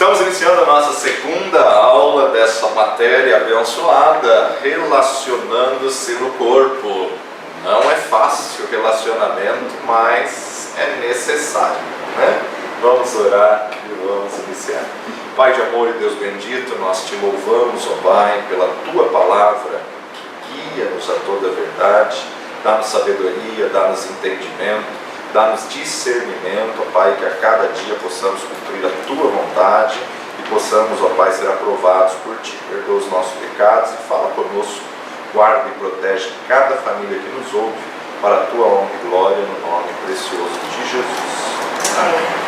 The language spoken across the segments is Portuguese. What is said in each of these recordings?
Estamos iniciando a nossa segunda aula dessa matéria abençoada, relacionando-se no corpo. Não é fácil o relacionamento, mas é necessário, né? Vamos orar e vamos iniciar. Pai de amor e Deus bendito, nós te louvamos, ó Pai, pela Tua palavra, que guia-nos a toda a verdade, dá-nos sabedoria, dá-nos entendimento, dá-nos discernimento, ó Pai, que a cada dia possamos cumprir a Tua vontade e possamos, ó Pai, ser aprovados por Ti. Perdoa os nossos pecados e fala conosco, guarda e protege cada família que nos ouve, para a Tua honra e glória, no nome precioso de Jesus. Amém.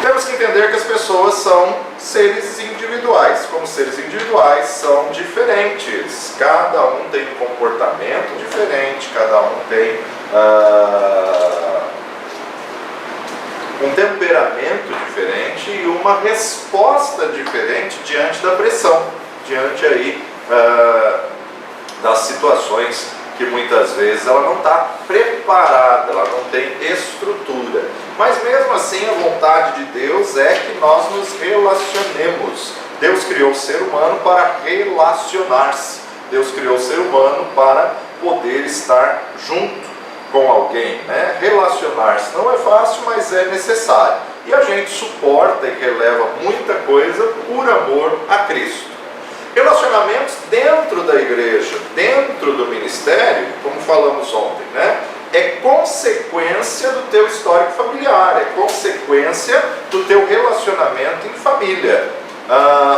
Temos que entender que as pessoas são seres individuais. Como seres individuais, são diferentes. Cada um tem um comportamento diferente, cada um tem um temperamento diferente e uma resposta diferente diante da pressão, diante aí das situações que muitas vezes ela não está preparada, ela não tem estrutura. Mas mesmo assim a vontade de Deus é que nós nos relacionemos. Deus criou o ser humano para relacionar-se. Deus criou o ser humano para poder estar junto com alguém, né? Relacionar-se não é fácil, mas é necessário. E a gente suporta e releva muita coisa por amor a Cristo. Relacionamentos dentro da igreja, dentro do ministério, como falamos ontem, né? É consequência do teu histórico familiar, é consequência do teu relacionamento em família.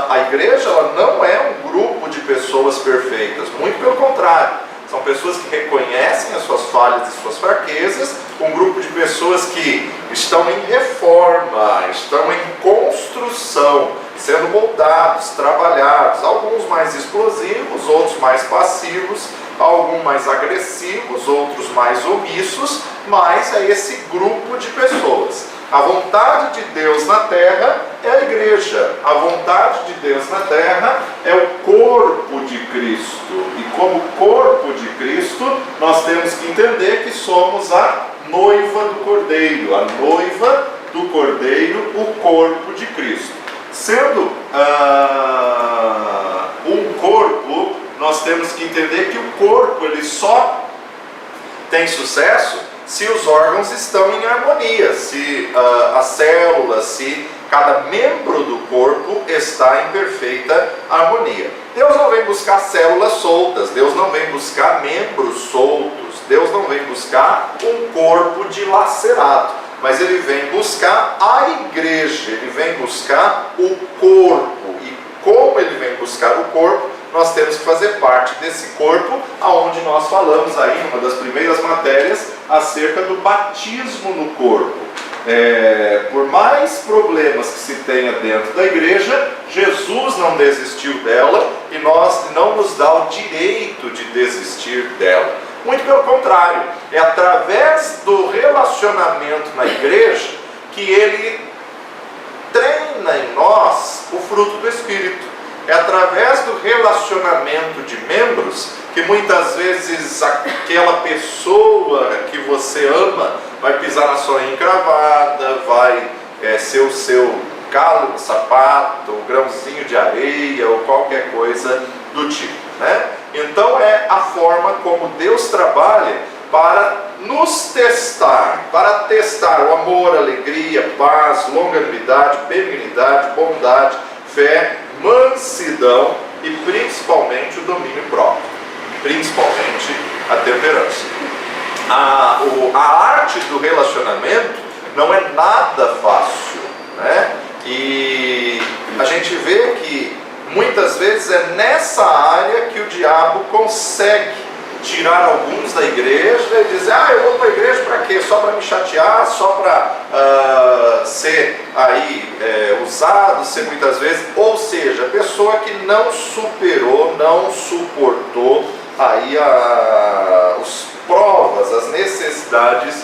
A igreja ela não é um grupo de pessoas perfeitas, muito pelo contrário. São pessoas que reconhecem as suas falhas e suas fraquezas, um grupo de pessoas que estão em reforma, estão em construção, sendo moldados, trabalhados, alguns mais explosivos, outros mais passivos, alguns mais agressivos, outros mais omissos, mas é esse grupo de pessoas. A vontade de Deus na terra é a igreja, a vontade de Deus na terra é o corpo de Cristo, e como corpo de Cristo, nós temos que entender que somos a noiva do Cordeiro, a noiva do Cordeiro, o corpo de Cristo. Sendo um corpo, nós temos que entender que o corpo ele só tem sucesso se os órgãos estão em harmonia, se as células, se cada membro do corpo está em perfeita harmonia. Deus não vem buscar células soltas, Deus não vem buscar membros soltos, Deus não vem buscar um corpo dilacerado, mas Ele vem buscar a igreja, Ele vem buscar o corpo. E como Ele vem buscar o corpo, nós temos que fazer parte desse corpo, aonde nós falamos aí, numa das primeiras matérias, acerca do batismo no corpo. Por mais problemas que se tenha dentro da igreja, Jesus não desistiu dela e nós não nos dá o direito de desistir dela. Muito pelo contrário, é através do relacionamento na igreja que Ele treina em nós o fruto do Espírito. É através do relacionamento de membros que muitas vezes aquela pessoa que você ama vai pisar na sua encravada, vai ser o seu calo no sapato, um grãozinho de areia ou qualquer coisa do tipo, né? Então é a forma como Deus trabalha para nos testar, para testar o amor, alegria, paz, longanimidade, benignidade, bondade, fé, mansidão e principalmente o domínio próprio, principalmente a temperança. A arte do relacionamento não é nada fácil, né? E a gente vê que muitas vezes é nessa área que o diabo consegue tirar alguns da igreja e dizer, eu vou para a igreja para quê? Só para me chatear, só para ser aí usado, ser muitas vezes, ou seja, a pessoa que não superou, não suportou aí as provas, as necessidades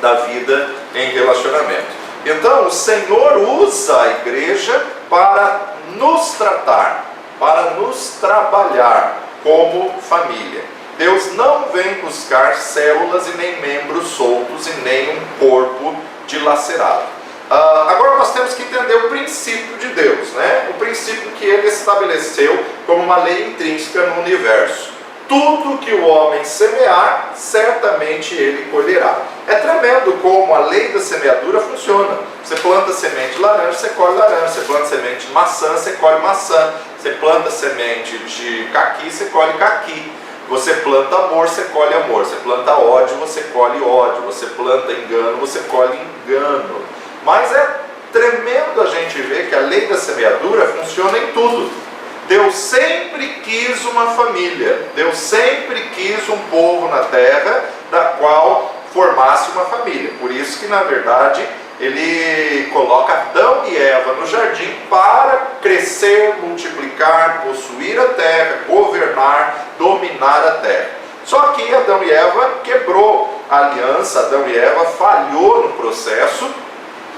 da vida em relacionamento. Então o Senhor usa a igreja para nos tratar, para nos trabalhar como família. Deus não vem buscar células e nem membros soltos e nem um corpo dilacerado. Agora nós temos que entender o princípio de Deus, né? O princípio que Ele estabeleceu como uma lei intrínseca no universo. Tudo que o homem semear, certamente ele colherá. É tremendo como a lei da semeadura funciona. Você planta semente de laranja, você colhe laranja. Você planta semente de maçã, você colhe maçã. Você planta semente de caqui, você colhe caqui. Você planta amor, você colhe amor. Você planta ódio, você colhe ódio. Você planta engano, você colhe engano. Mas é tremendo a gente ver que a lei da semeadura funciona em tudo. Deus sempre quis uma família, Deus sempre quis um povo na terra da qual formasse uma família. Por isso que, na verdade, Ele coloca Adão e Eva no jardim para crescer, multiplicar, possuir a terra, governar, dominar a terra. Só que Adão e Eva quebrou a aliança, Adão e Eva falhou no processo.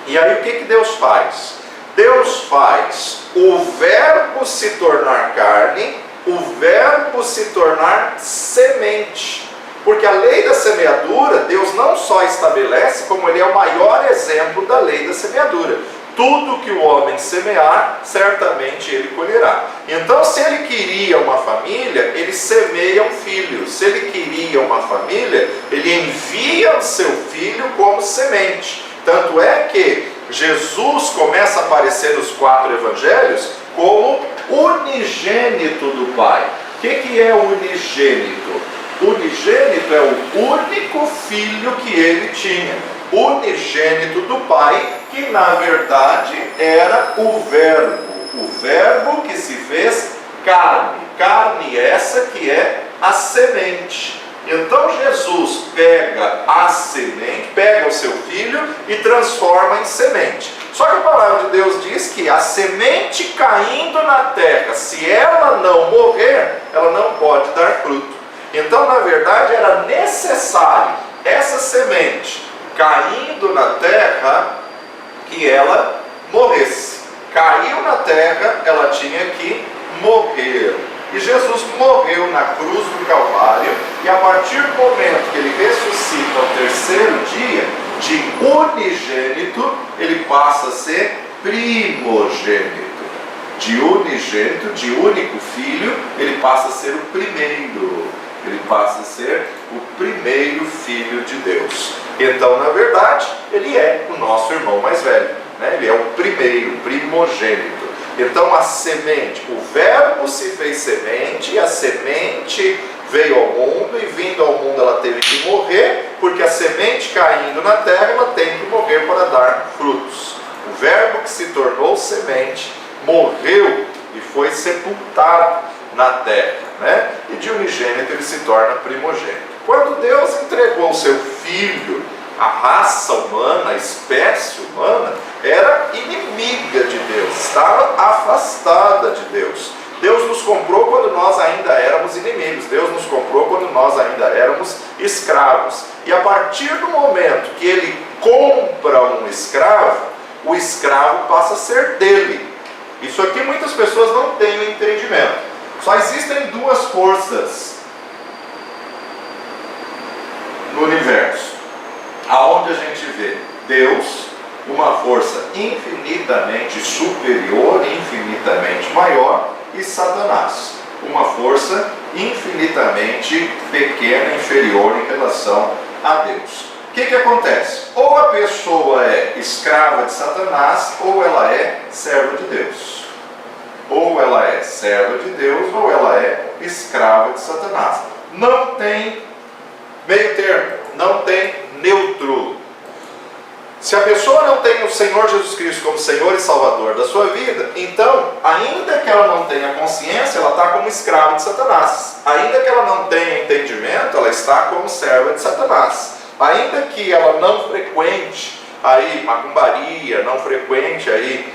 E aí o que Deus faz? Deus faz o verbo se tornar carne, o verbo se tornar semente. Porque a lei da semeadura, Deus não só estabelece, como Ele é o maior exemplo da lei da semeadura. Tudo que o homem semear, certamente ele colherá. Então, se ele queria uma família, ele semeia um filho. Se ele queria uma família, ele envia o seu filho como semente. Tanto é que Jesus começa a aparecer nos 4 evangelhos como unigênito do Pai. O que é unigênito? Unigênito é o único filho que ele tinha. Unigênito do Pai, que na verdade era o Verbo que se fez carne. Carne essa que é a semente. Então Jesus pega a semente, pega o seu filho e transforma em semente. Só que a palavra de Deus diz que a semente caindo na terra, se ela não morrer, ela não pode dar fruto. Então, na verdade, era necessário essa semente caindo na terra que ela morresse. Caiu na terra, ela tinha que morrer. E Jesus morreu na cruz do Calvário, e a partir do momento que ele ressuscita ao terceiro dia, de unigênito, ele passa a ser primogênito. De unigênito, de único filho, ele passa a ser o primeiro. Ele passa a ser o primeiro filho de Deus. Então, na verdade, ele é o nosso irmão mais velho, né? Ele é o primeiro, primogênito. Então a semente, o verbo se fez semente, e a semente veio ao mundo, e vindo ao mundo ela teve que morrer, porque a semente caindo na terra, ela tem que morrer para dar frutos. O verbo que se tornou semente, morreu e foi sepultado na terra, né? E de unigênito ele se torna primogênito. Quando Deus entregou o seu filho, a raça humana, a espécie humana, era inimiga de Deus, estava afastada de Deus. Deus nos comprou quando nós ainda éramos inimigos, Deus nos comprou quando nós ainda éramos escravos. E a partir do momento que ele compra um escravo, o escravo passa a ser dele. Isso aqui muitas pessoas não têm o entendimento. Só existem 2 forças no universo, aonde a gente vê Deus, uma força infinitamente superior, infinitamente maior, e Satanás, uma força infinitamente pequena, inferior em relação a Deus. O que acontece? Ou a pessoa é escrava de Satanás, ou ela é serva de Deus. Ou ela é serva de Deus, ou ela é escrava de Satanás. Não tem meio termo, não tem neutro. Se a pessoa não tem o Senhor Jesus Cristo como Senhor e Salvador da sua vida, então, ainda que ela não tenha consciência, ela está como escrava de Satanás. Ainda que ela não tenha entendimento, ela está como serva de Satanás. Ainda que ela não frequente aí macumbaria, não frequente aí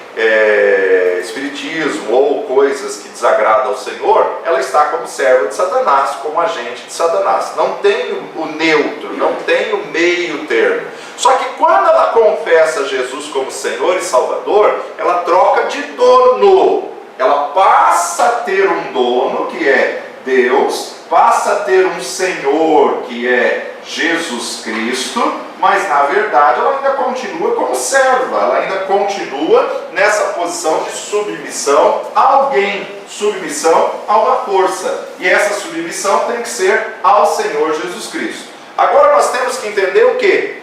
espiritismo ou coisas que desagradam ao Senhor, ela está como serva de Satanás, como agente de Satanás. Não tem o neutro, não tem o meio termo. Só que quando ela confessa Jesus como Senhor e Salvador, ela troca de dono. Ela passa a ter um dono, que é Deus, passa a ter um Senhor, que é Jesus Cristo, mas na verdade ela ainda continua como serva, ela ainda continua nessa posição de submissão a alguém, submissão a uma força. E essa submissão tem que ser ao Senhor Jesus Cristo. Agora nós temos que entender o quê?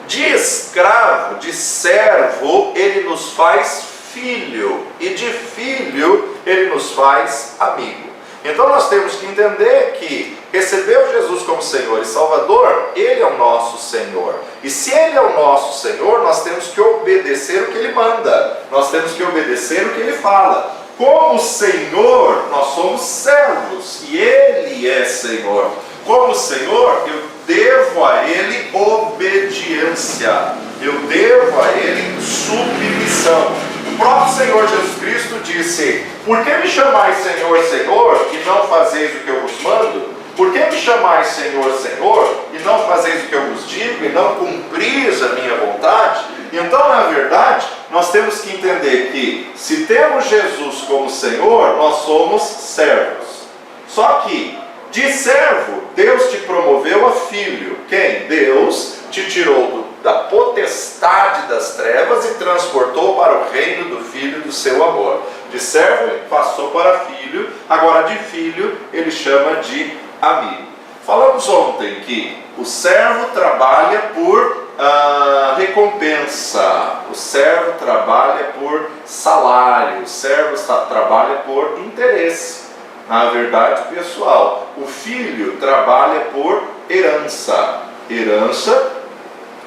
De escravo, de servo, ele nos faz filho, e de filho ele nos faz amigo. Então nós temos que entender que recebeu Jesus como Senhor e Salvador, Ele é o nosso Senhor. E se Ele é o nosso Senhor, nós temos que obedecer o que Ele manda, nós temos que obedecer o que Ele fala. Como Senhor, nós somos servos, e Ele é Senhor. Como Senhor, eu devo a Ele obediência, eu devo a Ele submissão. O próprio Senhor Jesus Cristo disse: por que me chamais Senhor, Senhor, e não fazeis o que eu vos mando? Por que me chamais Senhor, Senhor, e não fazeis o que eu vos digo, e não cumpris a minha vontade? Então, na verdade, nós temos que entender que, se temos Jesus como Senhor, nós somos servos. Só que, de servo, Deus te promoveu a filho. Quem? Deus te tirou da potestade das trevas e transportou para o reino do Filho do seu amor. De servo ele passou para filho, agora de filho ele chama de amigo. Falamos ontem que o servo trabalha por recompensa, o servo trabalha por salário, o servo trabalha por interesse, na verdade pessoal. O filho trabalha por herança. Herança,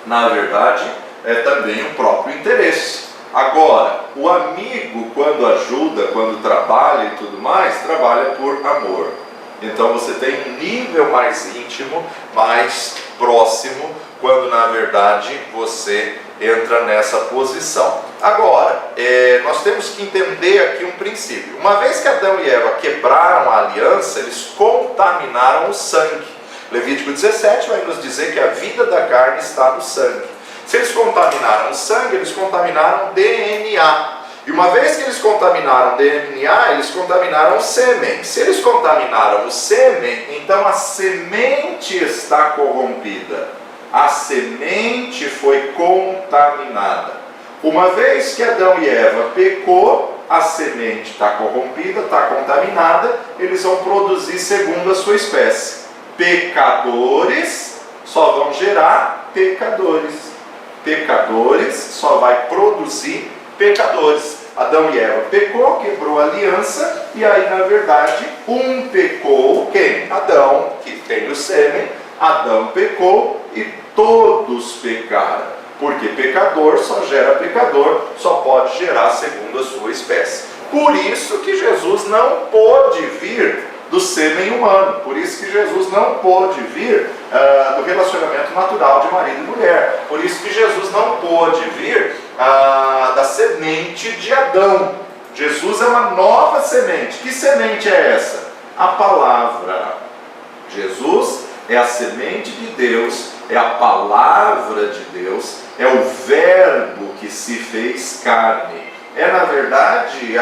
na verdade, é também o próprio interesse. Agora, o amigo, quando ajuda, quando trabalha e tudo mais, trabalha por amor. Então você tem um nível mais íntimo, mais próximo, quando na verdade você entra nessa posição. Agora, nós temos que entender aqui um princípio. Uma vez que Adão e Eva quebraram a aliança, eles contaminaram o sangue. Levítico 17 vai nos dizer que a vida da carne está no sangue. Se eles contaminaram o sangue, eles contaminaram o DNA. E uma vez que eles contaminaram o DNA, eles contaminaram o sêmen. Se eles contaminaram o sêmen, então a semente está corrompida. A semente foi contaminada. Uma vez que Adão e Eva pecou, a semente está corrompida, está contaminada, eles vão produzir segundo a sua espécie. Pecadores só vão gerar pecadores. Pecadores só vai produzir pecadores. Adão e Eva pecou, quebrou a aliança, e aí na verdade um pecou, quem? Adão, que tem o sêmen. Adão pecou e todos pecaram. Porque pecador só gera pecador, só pode gerar segundo a sua espécie. Por isso que Jesus não pôde vir do sêmen humano. Por isso que Jesus não pôde vir do relacionamento natural de marido e mulher. Por isso que Jesus não pôde vir da semente de Adão. Jesus é uma nova semente. Que semente é essa? A palavra. Jesus é a semente de Deus, é a palavra de Deus, é o verbo que se fez carne. É na verdade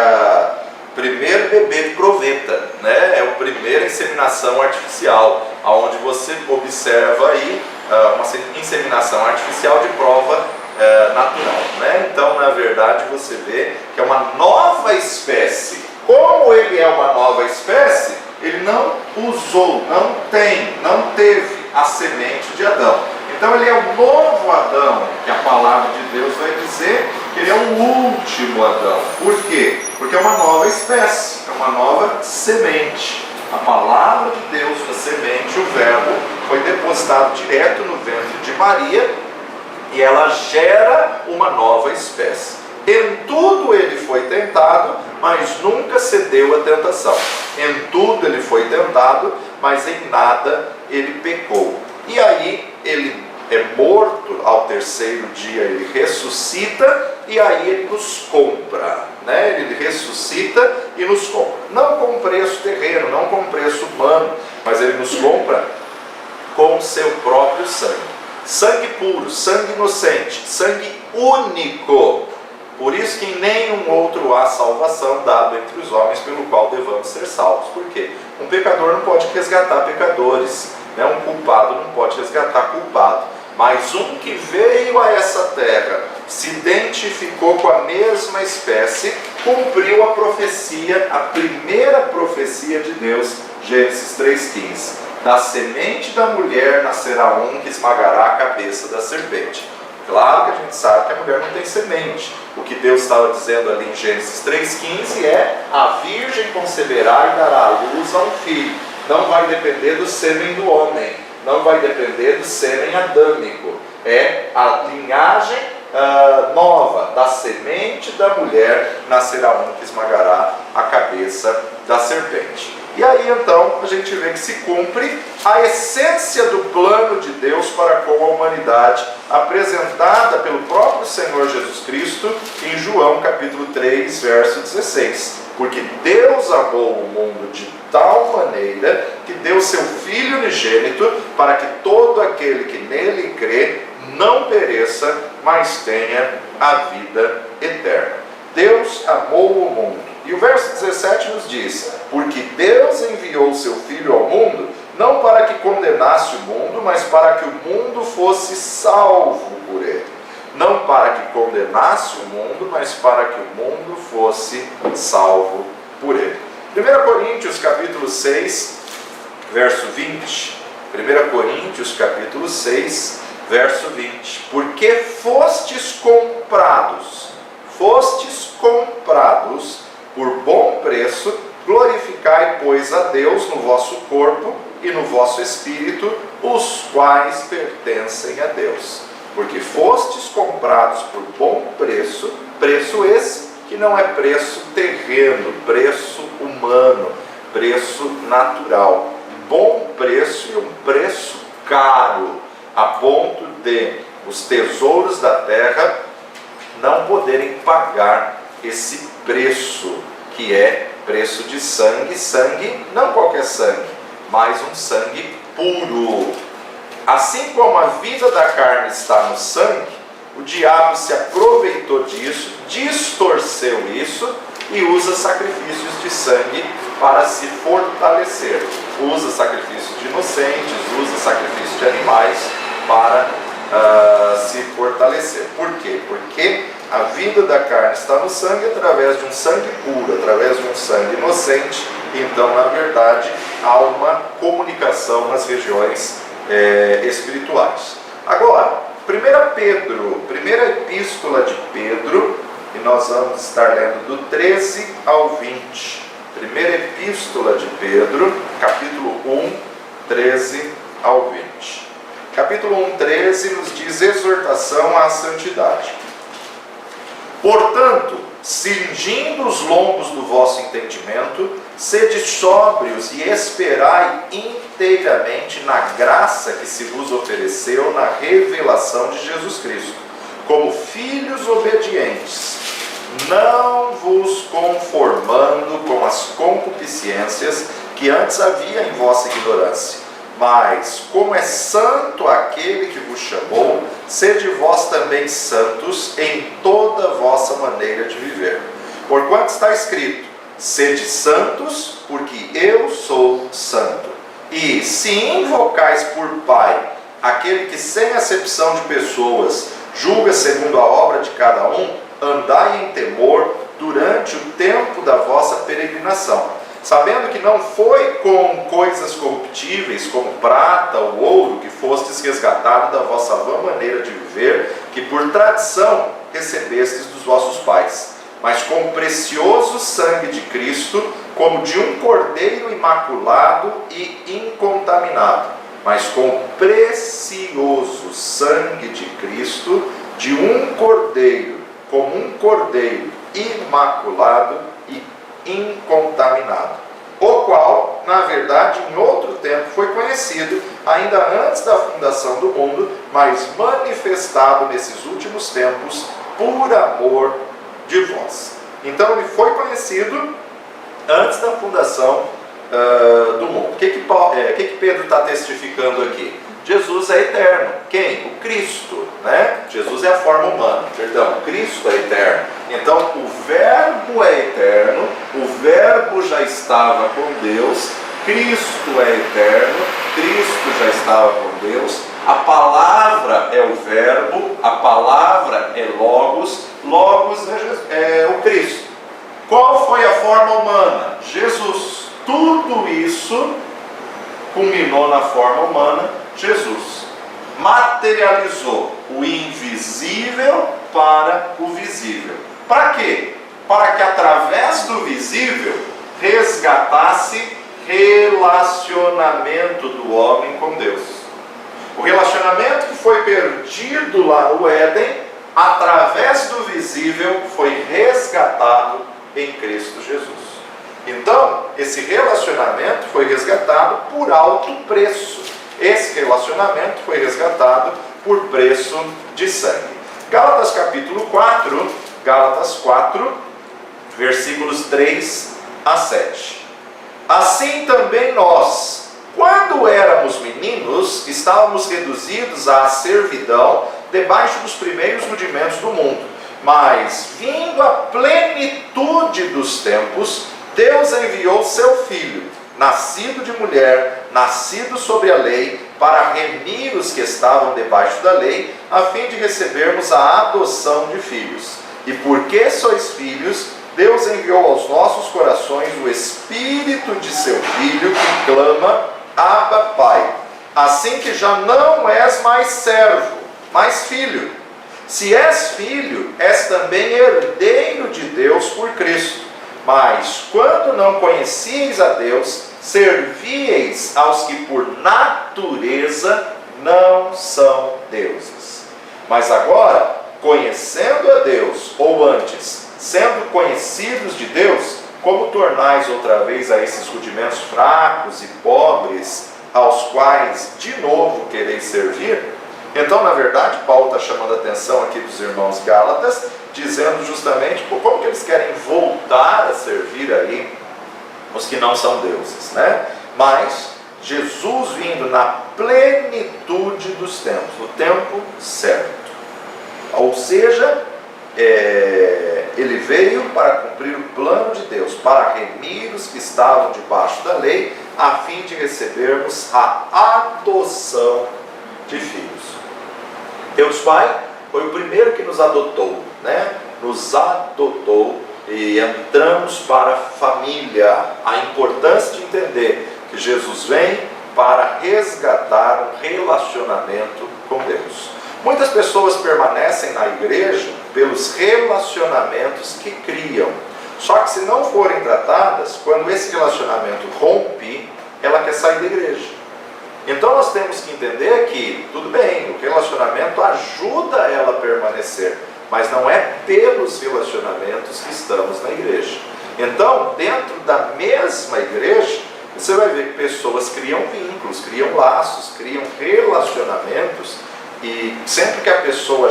primeiro bebê de proveta, né? É a primeira inseminação artificial, onde você observa aí uma inseminação artificial de prova natural, né? Então, na verdade, você vê que é uma nova espécie. Como ele é uma nova espécie, ele não usou, não teve a semente de Adão. Então ele é o novo Adão, que a palavra de Deus vai dizer que ele é o último Adão. Por quê? Porque é uma nova espécie, é uma nova semente. A palavra de Deus, a semente, o verbo, foi depositado direto no ventre de Maria e ela gera uma nova espécie. Em tudo ele foi tentado, mas nunca cedeu à tentação. Em tudo ele foi tentado, mas em nada ele pecou. E aí ele é morto, ao terceiro dia ele ressuscita, e aí ele nos compra, né? Ele ressuscita e nos compra. Não com preço terreno, não com preço humano, mas ele nos compra com o seu próprio sangue. Sangue puro, sangue inocente, sangue único. Por isso que em nenhum outro há salvação dado entre os homens pelo qual devamos ser salvos. Por quê? Um pecador não pode resgatar pecadores. né? Um culpado não pode resgatar culpado. Mas um que veio a essa terra, se identificou com a mesma espécie, cumpriu a profecia, a primeira profecia de Deus, Gênesis 3,15. Da semente da mulher nascerá um que esmagará a cabeça da serpente. Claro que a gente sabe que a mulher não tem semente. O que Deus estava dizendo ali em Gênesis 3,15 é: a virgem conceberá e dará à luz a um filho. Não vai depender do sêmen do homem, não vai depender do sêmen adâmico. É a linhagem nova, da semente da mulher nascerá um que esmagará a cabeça da serpente. E aí então a gente vê que se cumpre a essência do plano de Deus para com a humanidade, apresentada pelo próprio Senhor Jesus Cristo em João capítulo 3, verso 16. Porque Deus amou o mundo de tal maneira que deu seu Filho unigênito, para que todo aquele que nele crê não pereça, mas tenha a vida eterna. Deus amou o mundo. E o verso 17 nos diz: porque Deus enviou o seu Filho ao mundo, não para que condenasse o mundo, mas para que o mundo fosse salvo por ele. Não para que condenasse o mundo, mas para que o mundo fosse salvo por ele. 1 Coríntios capítulo 6, verso 20. 1 Coríntios capítulo 6, verso 20. Porque fostes comprados por bom preço, glorificai, pois, a Deus no vosso corpo e no vosso espírito, os quais pertencem a Deus. Porque fostes comprados por bom preço, preço esse que não é preço terreno, preço humano, preço natural. Bom preço e um preço caro, a ponto de os tesouros da terra não poderem pagar esse preço, que é preço de sangue. Sangue, não qualquer sangue, mas um sangue puro. Assim como a vida da carne está no sangue, o diabo se aproveitou disso, distorceu isso e usa sacrifícios de sangue para se fortalecer. Usa sacrifícios de inocentes, usa sacrifícios de animais para se fortalecer. Por quê? Porque a vida da carne está no sangue através de um sangue puro, através de um sangue inocente. Então, na verdade, há uma comunicação nas regiões espirituais. Agora, 1 Pedro, primeira epístola de Pedro, e nós vamos estar lendo do 13 ao 20. Primeira epístola de Pedro, capítulo 1, 13 ao 20. Capítulo 1, 13 nos diz: exortação à santidade. Portanto, cingindo os lombos do vosso entendimento, sede sóbrios e esperai inteiramente na graça que se vos ofereceu na revelação de Jesus Cristo, como filhos obedientes, não vos conformando com as concupiscências que antes havia em vossa ignorância, mas como é santo aquele que vos chamou, sede vós também santos em toda a vossa maneira de viver. Porquanto está escrito: sede santos, porque eu sou santo. E se invocais por Pai aquele que sem acepção de pessoas julga segundo a obra de cada um, andai em temor durante o tempo da vossa peregrinação, sabendo que não foi com coisas corruptíveis, como prata ou ouro, que fostes resgatados da vossa vã maneira de viver, que por tradição recebestes dos vossos pais, mas com o precioso sangue de Cristo, como de um cordeiro imaculado e incontaminado, mas com o precioso sangue de Cristo, de um cordeiro, como um cordeiro imaculado e incontaminado, o qual, na verdade, em outro tempo foi conhecido, ainda antes da fundação do mundo, mas manifestado nesses últimos tempos por amor de vós. Então ele foi conhecido antes da fundação do mundo. O que Pedro está testificando aqui? Jesus é eterno. Quem? O Cristo, né? Jesus é a forma humana, perdão, Cristo é eterno. Então o Verbo é eterno, o Verbo já estava com Deus, Cristo é eterno, Cristo já estava com Deus, a palavra é o verbo, a palavra é Logos, Logos é o Cristo. Qual foi a forma humana? Jesus. Tudo isso culminou na forma humana, Jesus. Materializou o invisível para o visível. Para quê? Para que através do visível resgatasse relacionamento do homem com Deus. O relacionamento que foi perdido lá no Éden, através do visível, foi resgatado em Cristo Jesus. Então, esse relacionamento foi resgatado por alto preço. Esse relacionamento foi resgatado por preço de sangue. Gálatas capítulo 4, Gálatas 4, versículos 3 a 7. Assim também nós, quando éramos meninos, estávamos reduzidos à servidão debaixo dos primeiros rudimentos do mundo. Mas, vindo a plenitude dos tempos, Deus enviou seu Filho, nascido de mulher, nascido sobre a lei, para remir os que estavam debaixo da lei, a fim de recebermos a adoção de filhos. E porque sois filhos, Deus enviou aos nossos corações o Espírito de seu Filho, que clama, Abba, Pai. Assim que já não és mais servo, mas filho. Se és filho, és também herdeiro de Deus por Cristo. Mas, quando não conhecieis a Deus, servieis aos que por natureza não são deuses. Mas agora, conhecendo a Deus, ou antes, sendo conhecidos de Deus, como tornais outra vez a esses rudimentos fracos e pobres, aos quais de novo quereis servir? Então, na verdade, Paulo está chamando a atenção aqui dos irmãos Gálatas, dizendo justamente como que eles querem voltar a servir aí os que não são deuses, né? Mas Jesus vindo na plenitude dos tempos, no tempo certo. Ou seja, ele veio para cumprir o plano de Deus, para remir os que estavam debaixo da lei, a fim de recebermos a adoção de filhos. Deus Pai foi o primeiro que nos adotou, né? Nos adotou e entramos para a família. A importância de entender que Jesus vem para resgatar um relacionamento com Deus. Muitas pessoas permanecem na igreja pelos relacionamentos que criam. Só que se não forem tratadas, quando esse relacionamento rompe, ela quer sair da igreja. Então nós temos que entender que, tudo bem, o relacionamento ajuda ela a permanecer, mas não é pelos relacionamentos que estamos na igreja. Então, dentro da mesma igreja, você vai ver que pessoas criam vínculos, criam laços, criam relacionamentos, e sempre que a pessoa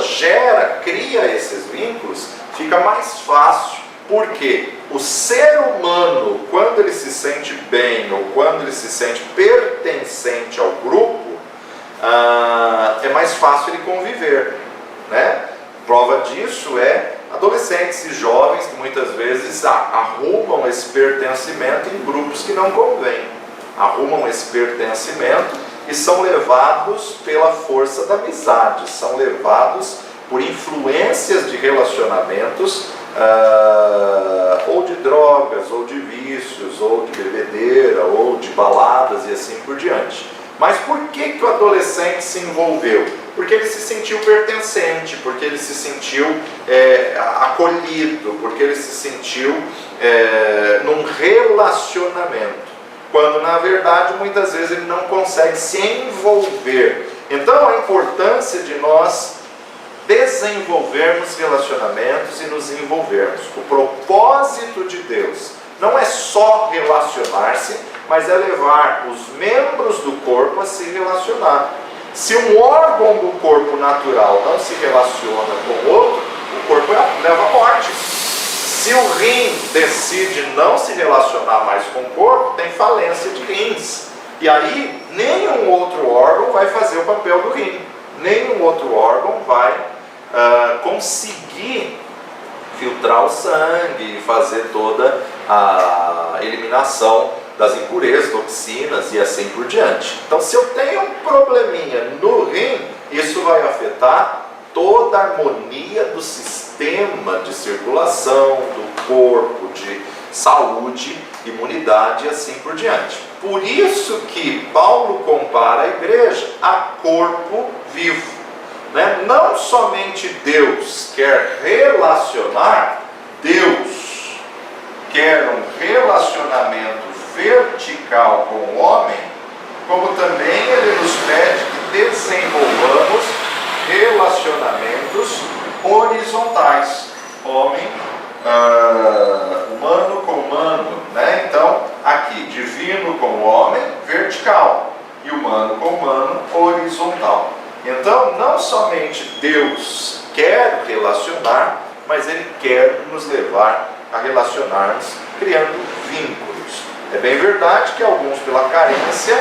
cria esses vínculos, fica mais fácil, porque o ser humano, quando ele se sente bem, ou quando ele se sente pertencente ao grupo, é mais fácil ele conviver, né? Prova disso é adolescentes e jovens que muitas vezes arrumam esse pertencimento em grupos que não convêm, arrumam esse pertencimento e são levados pela força da amizade, são levados por influências de relacionamentos, ou de drogas, ou de vícios, ou de bebedeira, ou de baladas e assim por diante. Mas por que o adolescente se envolveu? Porque ele se sentiu pertencente, porque ele se sentiu acolhido, porque ele se sentiu num relacionamento, quando na verdade muitas vezes ele não consegue se envolver. Então a importância de nós desenvolvermos relacionamentos e nos envolvermos. O propósito de Deus não é só relacionar-se, mas é levar os membros do corpo a se relacionar. Se um órgão do corpo natural não se relaciona com o outro, o corpo leva à morte. Se o rim decide não se relacionar mais com o corpo, tem falência de rins. E aí, nenhum outro órgão vai fazer o papel do rim. Nenhum outro órgão vai conseguir filtrar o sangue e fazer toda a eliminação das impurezas, toxinas e assim por diante. Então, se eu tenho um probleminha no rim, isso vai afetar toda a harmonia do sistema de circulação, do corpo, de saúde, imunidade e assim por diante. Por isso que Paulo compara a igreja a corpo vivo. Não somente Deus quer relacionar, Deus quer um relacionamento vertical com o homem, como também Ele nos pede que desenvolvamos relacionamentos horizontais, homem, humano com humano, Então, aqui, divino com homem, vertical, e humano com humano, horizontal. Então, não somente Deus quer relacionar, mas Ele quer nos levar a relacionarmos, criando vínculos. É bem verdade que alguns, pela carência,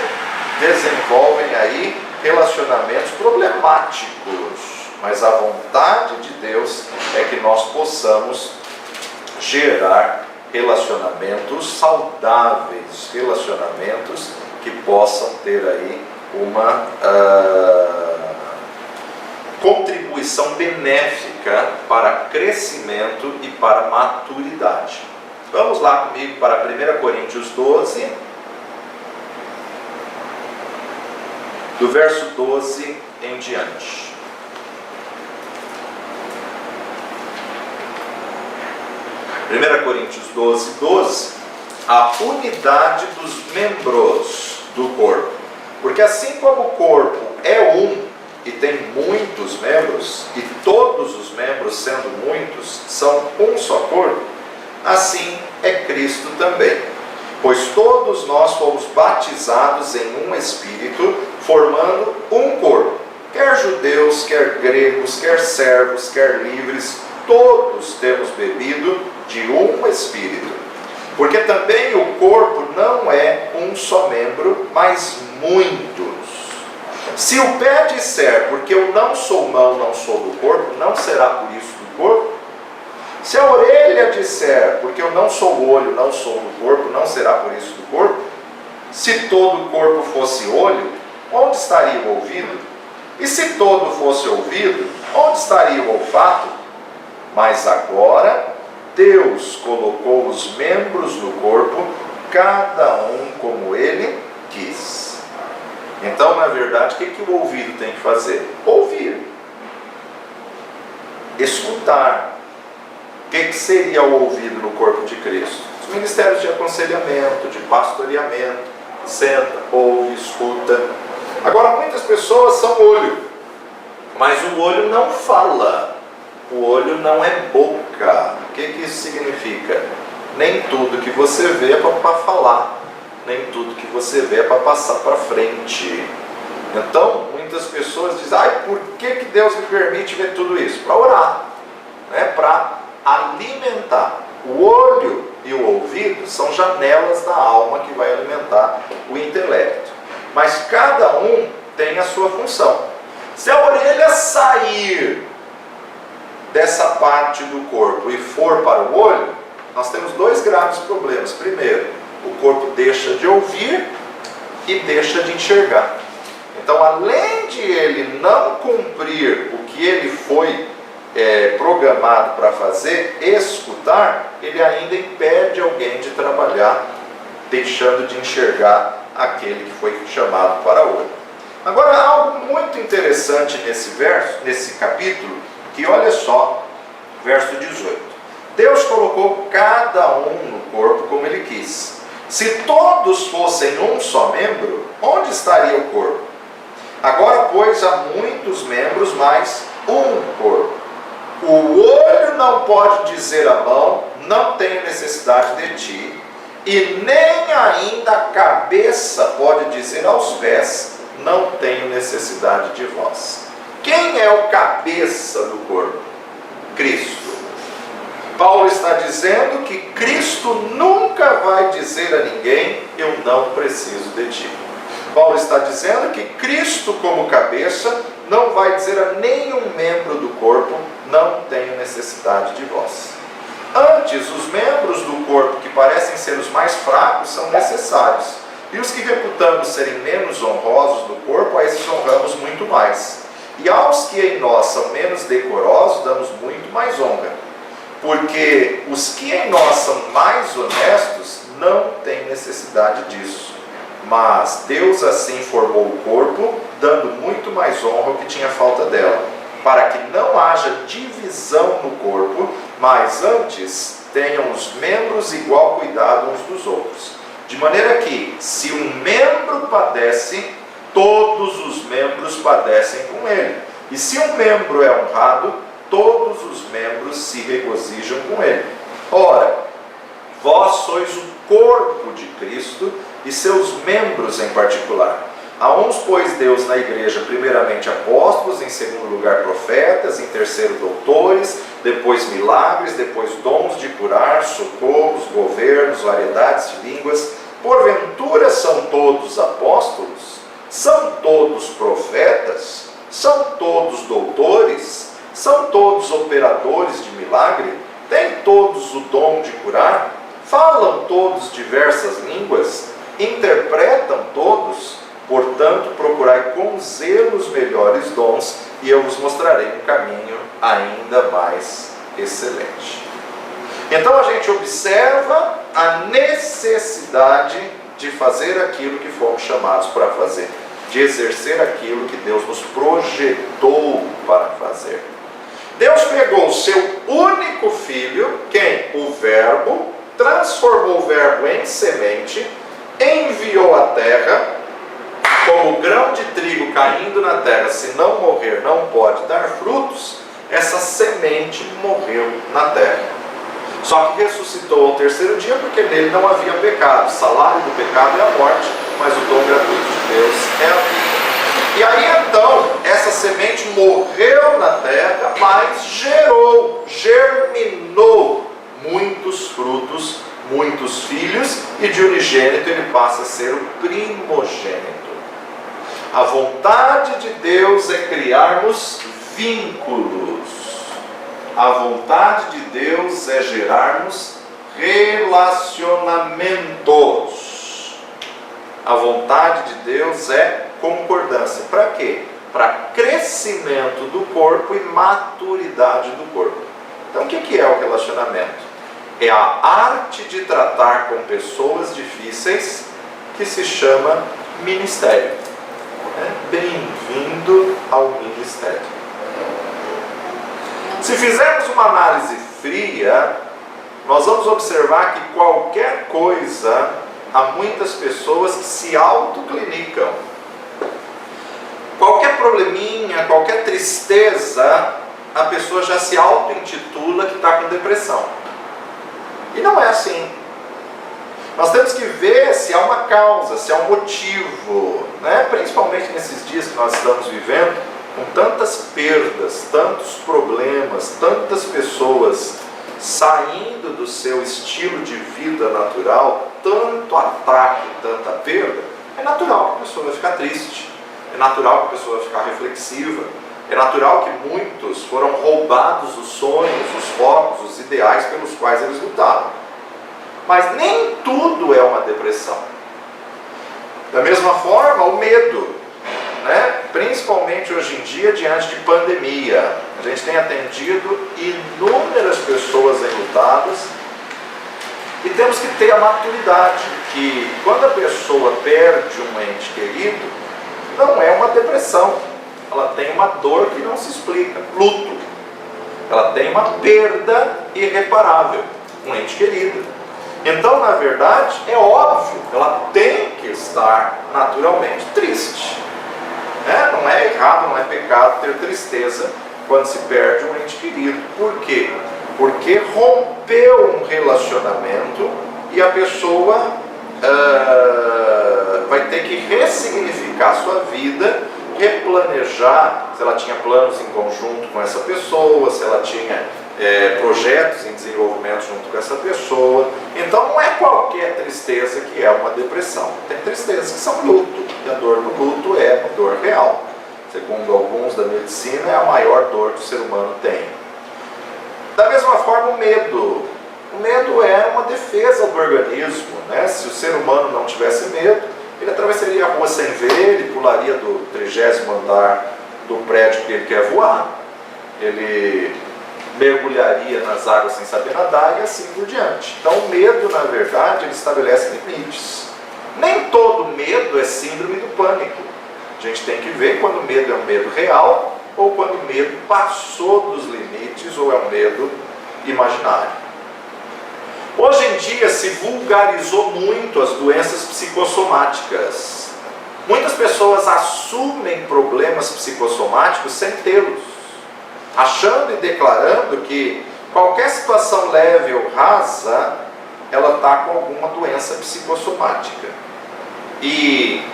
desenvolvem aí relacionamentos problemáticos, mas a vontade de Deus é que nós possamos gerar relacionamentos saudáveis, relacionamentos que possam ter aí uma contribuição benéfica para crescimento e para maturidade. Vamos lá comigo para 1 Coríntios 12, do verso 12 em diante. 1 Coríntios 12, 12, a unidade dos membros do corpo. Porque assim como o corpo é um e tem muitos membros, e todos os membros, sendo muitos, são um só corpo, assim é Cristo também. Pois todos nós fomos batizados em um Espírito, formando um corpo. Quer judeus, quer gregos, quer servos, quer livres, todos temos bebido de um Espírito. Porque também o corpo não é um só membro, mas muitos. Se o pé disser, porque eu não sou mão, não sou do corpo, não será por isso do corpo? Se a orelha disser, porque eu não sou olho, não sou do corpo, não será por isso do corpo? Se todo o corpo fosse olho, onde estaria o ouvido? E se todo fosse ouvido, onde estaria o olfato? Mas agora Deus colocou os membros do corpo, cada um como Ele quis. Então, na verdade, o que o ouvido tem que fazer? Ouvir. Escutar. O que seria o ouvido no corpo de Cristo? Os ministérios de aconselhamento, de pastoreamento. Senta, ouve, escuta. Agora, muitas pessoas são olho, mas o olho não fala. O olho não é boca. O que isso significa? Nem tudo que você vê é para falar. Nem tudo que você vê é para passar para frente. Então, muitas pessoas dizem, por que Deus me permite ver tudo isso? Para orar, para alimentar. O olho e o ouvido são janelas da alma que vai alimentar o intelecto. Mas cada um tem a sua função. Se a orelha sair dessa parte do corpo e for para o olho, nós temos dois graves problemas. Primeiro, o corpo deixa de ouvir e deixa de enxergar. Então, além de ele não cumprir o que ele foi programado para fazer, escutar, ele ainda impede alguém de trabalhar, deixando de enxergar aquele que foi chamado para o olho. Agora, há algo muito interessante nesse capítulo, que olha só, verso 18. Deus colocou cada um no corpo como Ele quis. Se todos fossem um só membro, onde estaria o corpo? Agora, pois, há muitos membros, mas um corpo. O olho não pode dizer à mão, não tenho necessidade de ti, e nem ainda a cabeça pode dizer aos pés, não tenho necessidade de vós. Quem é o cabeça do corpo? Cristo. Paulo está dizendo que Cristo nunca vai dizer a ninguém, eu não preciso de ti. Paulo está dizendo que Cristo, como cabeça, não vai dizer a nenhum membro do corpo, não tenho necessidade de vós. Antes, os membros do corpo que parecem ser ser os mais fracos são necessários. E os que reputamos serem menos honrosos no corpo, a esses honramos muito mais. E aos que em nós são menos decorosos, damos muito mais honra. Porque os que em nós são mais honestos não têm necessidade disso. Mas Deus assim formou o corpo, dando muito mais honra ao que tinha falta dela, para que não haja divisão no corpo, mas antes tenham os membros igual cuidado uns dos outros. De maneira que, se um membro padece, todos os membros padecem com ele. E se um membro é honrado, todos os membros se regozijam com ele. Ora, vós sois o corpo de Cristo e seus membros em particular. A uns pôs Deus na igreja, primeiramente apóstolos, em segundo lugar profetas, em terceiro doutores, depois milagres, depois dons de curar, socorros, governos, variedades de línguas. Porventura são todos apóstolos? São todos profetas? São todos doutores? São todos operadores de milagre? Têm todos o dom de curar? Falam todos diversas línguas? Interpretam todos? Portanto, procurai com zelo os melhores dons, e eu vos mostrarei um caminho ainda mais excelente. Então a gente observa a necessidade de fazer aquilo que fomos chamados para fazer, de exercer aquilo que Deus nos projetou para fazer. Deus pegou o seu único filho, quem? O Verbo, transformou o Verbo em semente, enviou à terra. Como o grão de trigo caindo na terra, se não morrer, não pode dar frutos, essa semente morreu na terra. Só que ressuscitou ao terceiro dia, porque nele não havia pecado. O salário do pecado é a morte, mas o dom gratuito de Deus é a vida. E aí então, essa semente morreu na terra, mas germinou muitos frutos, muitos filhos, e de unigênito ele passa a ser o primogênito. A vontade de Deus é criarmos vínculos. A vontade de Deus é gerarmos relacionamentos. A vontade de Deus é concordância. Para quê? Para crescimento do corpo e maturidade do corpo. Então o que é o relacionamento? É a arte de tratar com pessoas difíceis, que se chama ministério. Bem-vindo ao ministério. Se fizermos uma análise fria, nós vamos observar que qualquer coisa, há muitas pessoas que se autoclinicam. Qualquer probleminha, qualquer tristeza, a pessoa já se auto-intitula que está com depressão. E não é assim. Nós temos que ver se há uma causa, se há um motivo, né? Principalmente nesses dias que nós estamos vivendo, com tantas perdas, tantos problemas, tantas pessoas saindo do seu estilo de vida natural, tanto ataque, tanta perda. É natural que a pessoa vai ficar triste, é natural que a pessoa vai ficar reflexiva, é natural que muitos foram roubados os sonhos, os focos, os ideais pelos quais eles lutaram. Mas nem tudo é uma depressão. Da mesma forma, o medo, né? Principalmente hoje em dia, diante de pandemia. A gente tem atendido inúmeras pessoas enlutadas e temos que ter a maturidade que quando a pessoa perde um ente querido, não é uma depressão. Ela tem uma dor que não se explica, luto. Ela tem uma perda irreparável, um ente querido. Então, na verdade, é óbvio, ela tem que estar naturalmente triste. Não é errado, não é pecado ter tristeza quando se perde um ente querido. Por quê? Porque rompeu um relacionamento e a pessoa vai ter que ressignificar a sua vida, replanejar se ela tinha planos em conjunto com essa pessoa, se ela tinha projetos em desenvolvimento junto com essa pessoa. Então não é qualquer tristeza que é uma depressão. Tem tristezas que são luto, e a dor do luto é uma dor real. Segundo alguns da medicina, é a maior dor que o ser humano tem. Da mesma forma, o medo. O medo é uma defesa do organismo, né? Se o ser humano não tivesse medo, ele atravessaria a rua sem ver, ele pularia do 30º andar do prédio que ele quer voar, ele mergulharia nas águas sem saber nadar e assim por diante. Então o medo, na verdade, ele estabelece limites. Nem todo medo é síndrome do pânico. A gente tem que ver quando o medo é um medo real ou quando o medo passou dos limites ou é um medo imaginário. Hoje em dia se vulgarizou muito as doenças psicossomáticas. Muitas pessoas assumem problemas psicossomáticos sem tê-los, achando e declarando que qualquer situação leve ou rasa, ela está com alguma doença psicossomática. E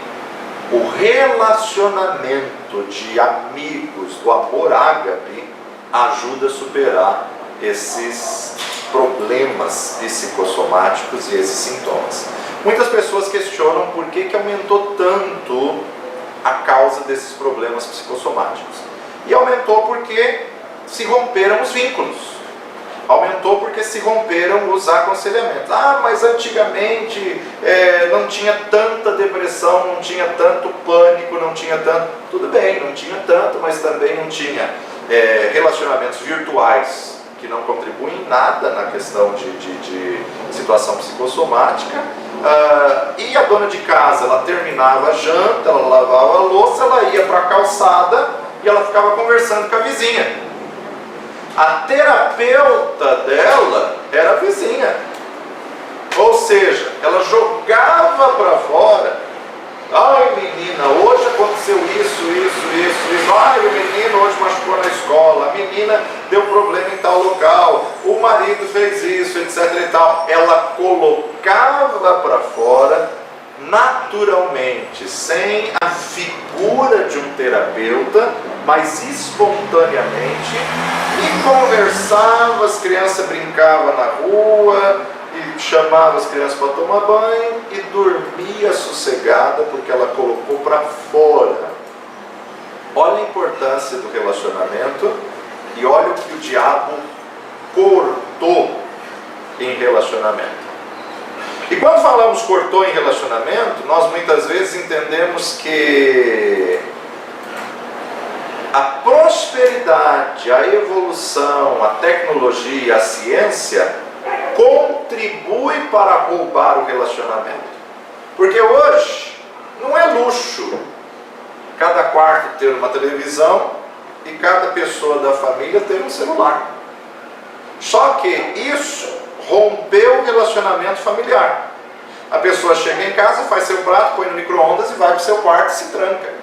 o relacionamento de amigos, do amor ágape, ajuda a superar esses problemas psicossomáticos e esses sintomas. Muitas pessoas questionam por que aumentou tanto a causa desses problemas psicossomáticos. E aumentou porque se romperam os vínculos. Aumentou porque se romperam os aconselhamentos. Ah, mas antigamente não tinha tanta depressão, não tinha tanto pânico, não tinha tanto... Tudo bem, não tinha tanto, mas também não tinha relacionamentos virtuais que não contribuem em nada na questão de situação psicossomática. E a dona de casa, ela terminava a janta, ela lavava a louça, ela ia para a calçada e ela ficava conversando com a vizinha. A terapeuta dela era a vizinha. Ou seja, ela jogava para fora. Ai menina, hoje aconteceu isso. Ai, o menino hoje machucou na escola. A menina deu problema em tal local. O marido fez isso, etc e tal. Ela colocava para fora naturalmente, sem a figura de um terapeuta, mas espontaneamente, e conversava, as crianças brincavam na rua, e chamava as crianças para tomar banho, e dormia sossegada, porque ela colocou para fora. Olha a importância do relacionamento, e olha o que o diabo cortou em relacionamento. E quando falamos cortou em relacionamento, nós muitas vezes entendemos que a prosperidade, a evolução, a tecnologia, a ciência contribui para roubar o relacionamento. Porque hoje não é luxo cada quarto ter uma televisão e cada pessoa da família ter um celular. Só que isso rompeu o relacionamento familiar. A pessoa chega em casa, faz seu prato, põe no micro-ondas e vai para o seu quarto e se tranca.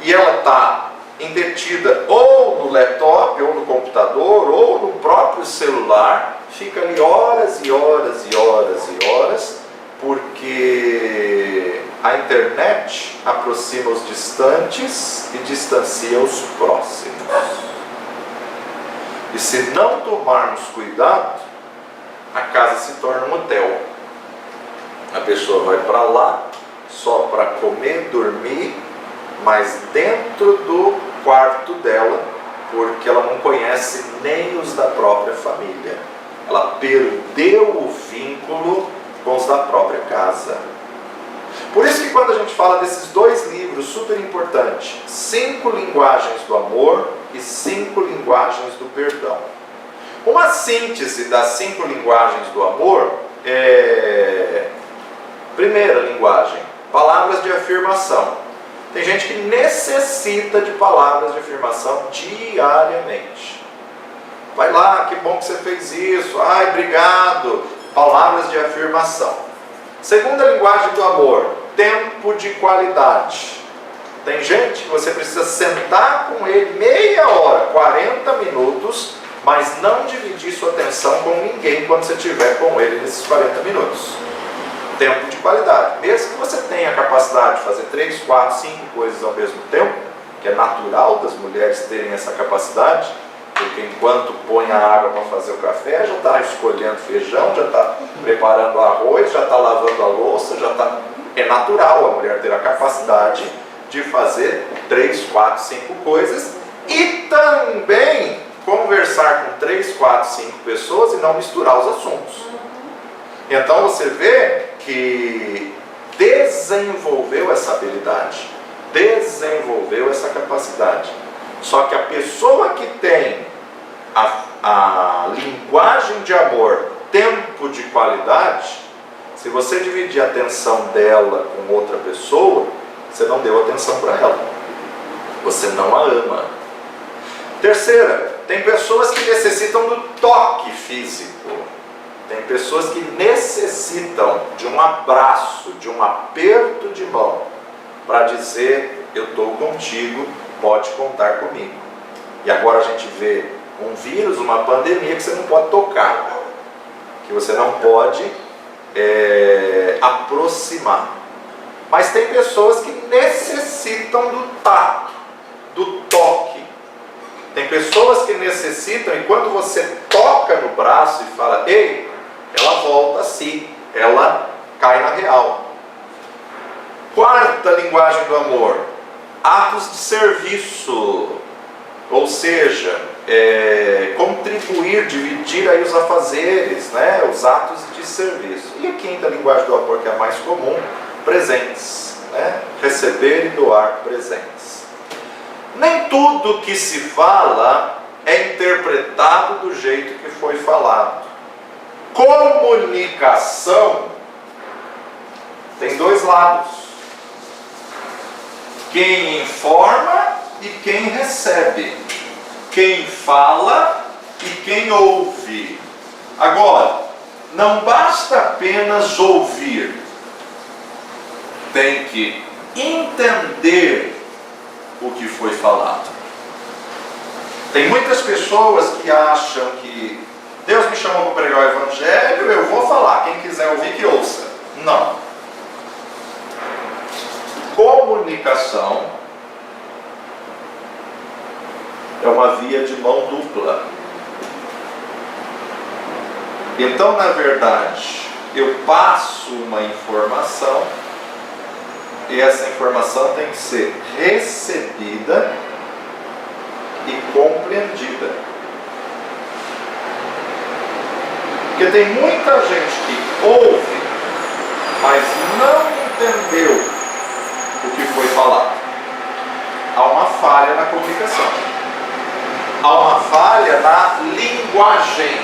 E ela está entretida ou no laptop, ou no computador, ou no próprio celular, fica ali horas e horas e horas e horas, porque a internet aproxima os distantes e distancia os próximos. E se não tomarmos cuidado, a casa se torna um hotel. A pessoa vai para lá só para comer, dormir, mas dentro do quarto dela, porque ela não conhece nem os da própria família. Ela perdeu o vínculo com os da própria casa. Por isso que quando a gente fala desses dois livros super importantes, 5 linguagens do amor e 5 linguagens do perdão. Uma síntese das 5 linguagens do amor é... Primeira linguagem, palavras de afirmação. Tem gente que necessita de palavras de afirmação diariamente. Vai lá, que bom que você fez isso, ai, obrigado. Palavras de afirmação. Segunda linguagem do amor, tempo de qualidade. Tem gente que você precisa sentar com ele meia hora, 40 minutos, mas não dividir sua atenção com ninguém quando você estiver com ele nesses 40 minutos. Tempo de qualidade. Mesmo que você tenha a capacidade de fazer 3, 4, 5 coisas ao mesmo tempo, que é natural das mulheres terem essa capacidade, porque enquanto põe a água para fazer o café, já está escolhendo feijão, já está preparando o arroz, já está lavando a louça, já está... É natural a mulher ter a capacidade de fazer 3, 4, 5 coisas e também conversar com 3, 4, 5 pessoas e não misturar os assuntos. Então você vê que desenvolveu essa habilidade, desenvolveu essa capacidade. Só que a pessoa que tem a linguagem de amor, tempo de qualidade, se você dividir a atenção dela com outra pessoa, você não deu atenção para ela, você não a ama. Terceira, tem pessoas que necessitam do toque físico. Tem pessoas que necessitam de um abraço, de um aperto de mão, para dizer, eu estou contigo, pode contar comigo. E agora a gente vê um vírus, uma pandemia que você não pode tocar, que você não pode aproximar. Mas tem pessoas que necessitam do tato, do toque. Tem pessoas que necessitam, e quando você toca no braço e fala, ei, ela volta a si, ela cai na real. Quarta linguagem do amor, atos de serviço, ou seja, contribuir, dividir aí os afazeres, né, os atos de serviço. E a quinta linguagem do amor, que é a mais comum, presentes, né, receber e doar presentes. Nem tudo que se fala é interpretado do jeito que foi falado. Comunicação tem dois lados: quem informa e quem recebe, quem fala e quem ouve. Agora, não basta apenas ouvir, tem que entender o que foi falado. Tem muitas pessoas que acham que Deus me chamou para pregar o Evangelho, eu vou falar, quem quiser ouvir que ouça. Não. Comunicação é uma via de mão dupla. Então, na verdade, eu passo uma informação e essa informação tem que ser recebida e compreendida. Porque tem muita gente que ouve, mas não entendeu o que foi falado. Há uma falha na comunicação. Há uma falha na linguagem.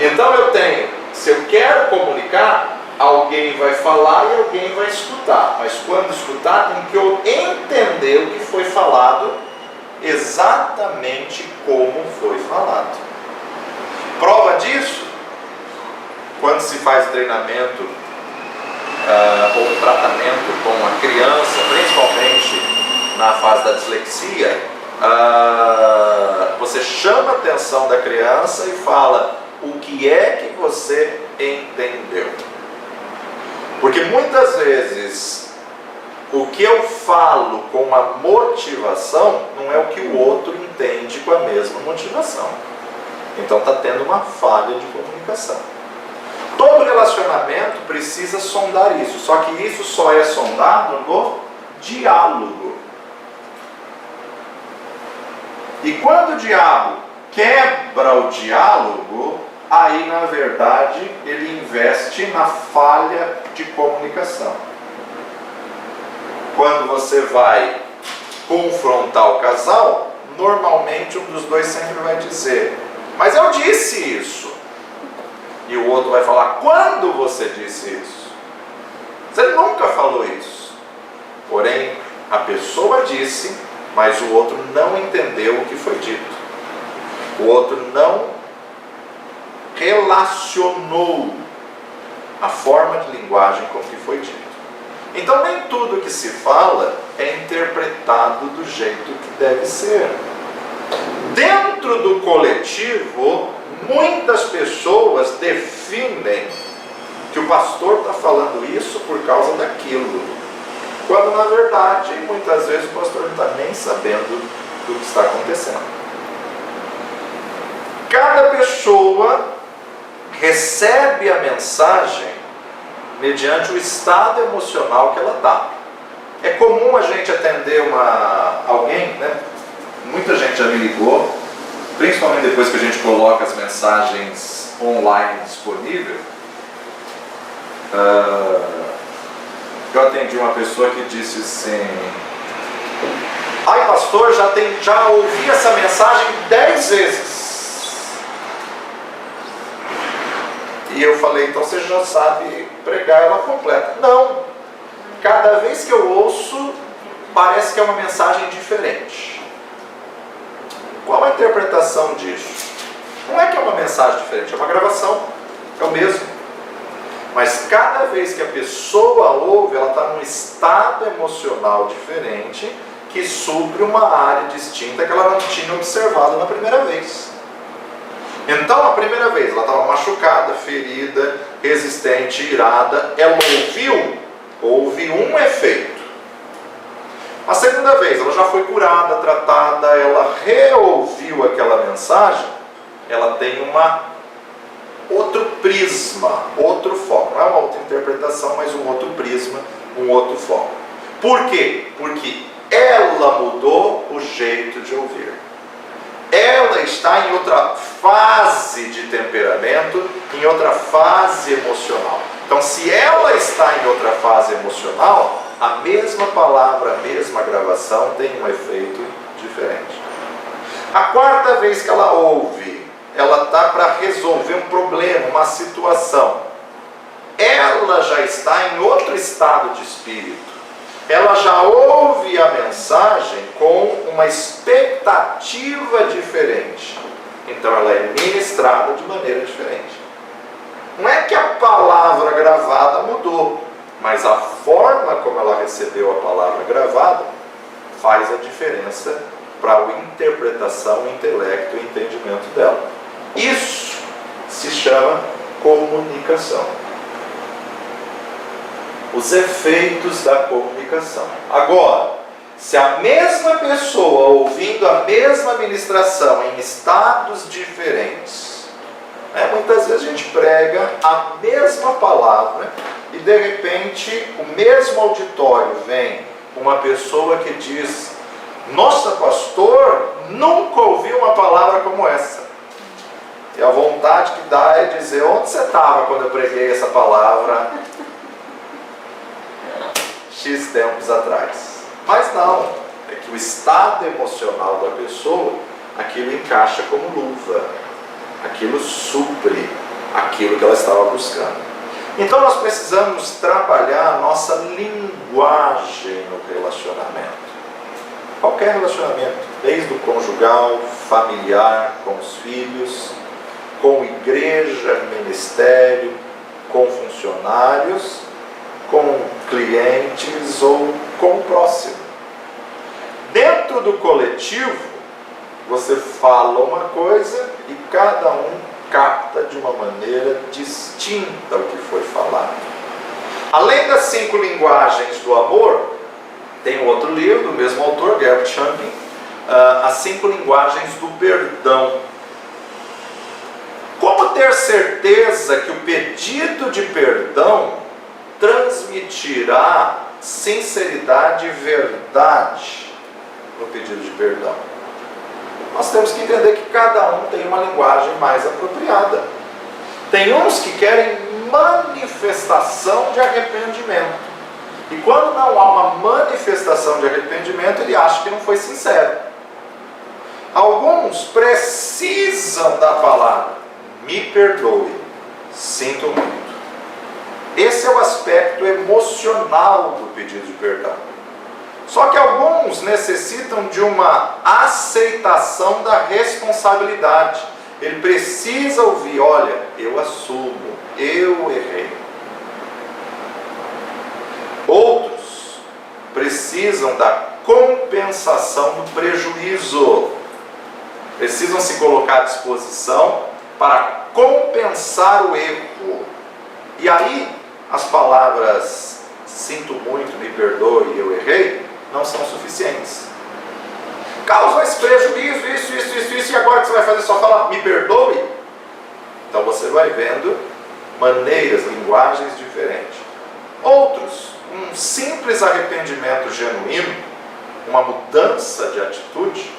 Então se eu quero comunicar, alguém vai falar e alguém vai escutar. Mas quando escutar, tem que eu entender o que foi falado, exatamente como foi falado. Prova disso, quando se faz treinamento ou tratamento com a criança, principalmente na fase da dislexia, você chama a atenção da criança e fala o que é que você entendeu. Porque muitas vezes o que eu falo com a motivação não é o que o outro entende com a mesma motivação. Então está tendo uma falha de comunicação. Todo relacionamento precisa sondar isso, só que isso só é sondado no diálogo. E quando o diabo quebra o diálogo, aí na verdade ele investe na falha de comunicação. Quando você vai confrontar o casal, normalmente um dos dois sempre vai dizer, mas eu disse isso. E o outro vai falar, quando você disse isso? Você nunca falou isso. Porém, a pessoa disse, mas o outro não entendeu o que foi dito. O outro não relacionou a forma de linguagem com o que foi dito. Então nem tudo que se fala é interpretado do jeito que deve ser. Dentro do coletivo, muitas pessoas definem que o pastor está falando isso por causa daquilo, quando na verdade, muitas vezes o pastor não está nem sabendo do que está acontecendo. Cada pessoa recebe a mensagem mediante o estado emocional que ela está. É comum a gente atender alguém, né? Muita gente já me ligou, principalmente depois que a gente coloca as mensagens online disponível, eu atendi uma pessoa que disse assim: ai pastor, já ouvi essa mensagem 10 vezes. E eu falei: então você já sabe pregar ela completa. Não, cada vez que eu ouço, parece que é uma mensagem diferente. Qual a interpretação disso? Não é que é uma mensagem diferente, é uma gravação, é o mesmo. Mas cada vez que a pessoa ouve, ela está num estado emocional diferente, que supre uma área distinta que ela não tinha observado na primeira vez. Então, a primeira vez, ela estava machucada, ferida, resistente, irada, ela houve um efeito. A segunda vez, ela já foi curada, tratada, ela reouviu aquela mensagem, ela tem outro prisma, outro foco. Não é uma outra interpretação, mas um outro prisma, um outro foco. Por quê? Porque ela mudou o jeito de ouvir. Ela está em outra fase de temperamento, em outra fase emocional. Então, se ela está em outra fase emocional, a mesma palavra, a mesma gravação tem um efeito diferente. A quarta vez que ela ouve, ela está para resolver um problema, uma situação. Ela já está em outro estado de espírito. Ela já ouve a mensagem com uma expectativa diferente. Então ela é ministrada de maneira diferente. Não é que a palavra gravada mudou, mas a forma como ela recebeu a palavra gravada faz a diferença para a interpretação, o intelecto e o entendimento dela. Isso se chama comunicação. Os efeitos da comunicação. Agora, se a mesma pessoa ouvindo a mesma ministração em estados diferentes, muitas vezes a gente prega a mesma palavra e de repente o mesmo auditório vem uma pessoa que diz: nossa, pastor, nunca ouvi uma palavra como essa. E a vontade que dá é dizer: onde você estava quando eu preguei essa palavra X tempos atrás? Mas não, é que o estado emocional da pessoa, aquilo encaixa como luva, aquilo supre aquilo que ela estava buscando. Então nós precisamos trabalhar a nossa linguagem no relacionamento. Qualquer relacionamento, desde o conjugal, familiar, com os filhos, com igreja, ministério, com funcionários, com clientes ou com o próximo. Dentro do coletivo, você fala uma coisa e cada um capta de uma maneira distinta o que foi falado. Além das 5 linguagens do amor, tem um outro livro do mesmo autor, Gerd Champion, As 5 linguagens do perdão. Como ter certeza que o pedido de perdão transmitirá sinceridade e verdade no pedido de perdão? Nós temos que entender que cada um tem uma linguagem mais apropriada. Tem uns que querem manifestação de arrependimento. E quando não há uma manifestação de arrependimento, ele acha que não foi sincero. Alguns precisam da palavra: me perdoe, sinto muito. Esse é o aspecto emocional do pedido de perdão. Só que alguns necessitam de uma aceitação da responsabilidade. Ele precisa ouvir: olha, eu assumo, eu errei. Outros precisam da compensação do prejuízo. Precisam se colocar à disposição para compensar o erro. E aí, as palavras sinto muito, me perdoe, eu errei, não são suficientes. Causou esse prejuízo, isso, e agora que você vai fazer só falar me perdoe? Então você vai vendo maneiras, linguagens diferentes. Outros, um simples arrependimento genuíno, uma mudança de atitude,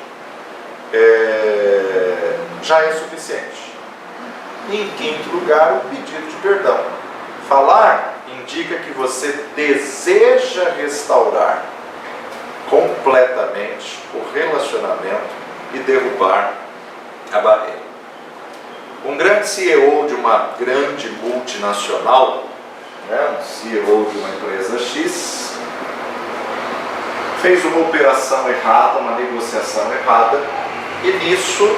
já é suficiente. E em quinto lugar, o pedido de perdão. Falar indica que você deseja restaurar completamente o relacionamento e derrubar a barreira. Um grande CEO de uma grande multinacional, um CEO de uma empresa X, fez uma operação errada, uma negociação errada, e nisso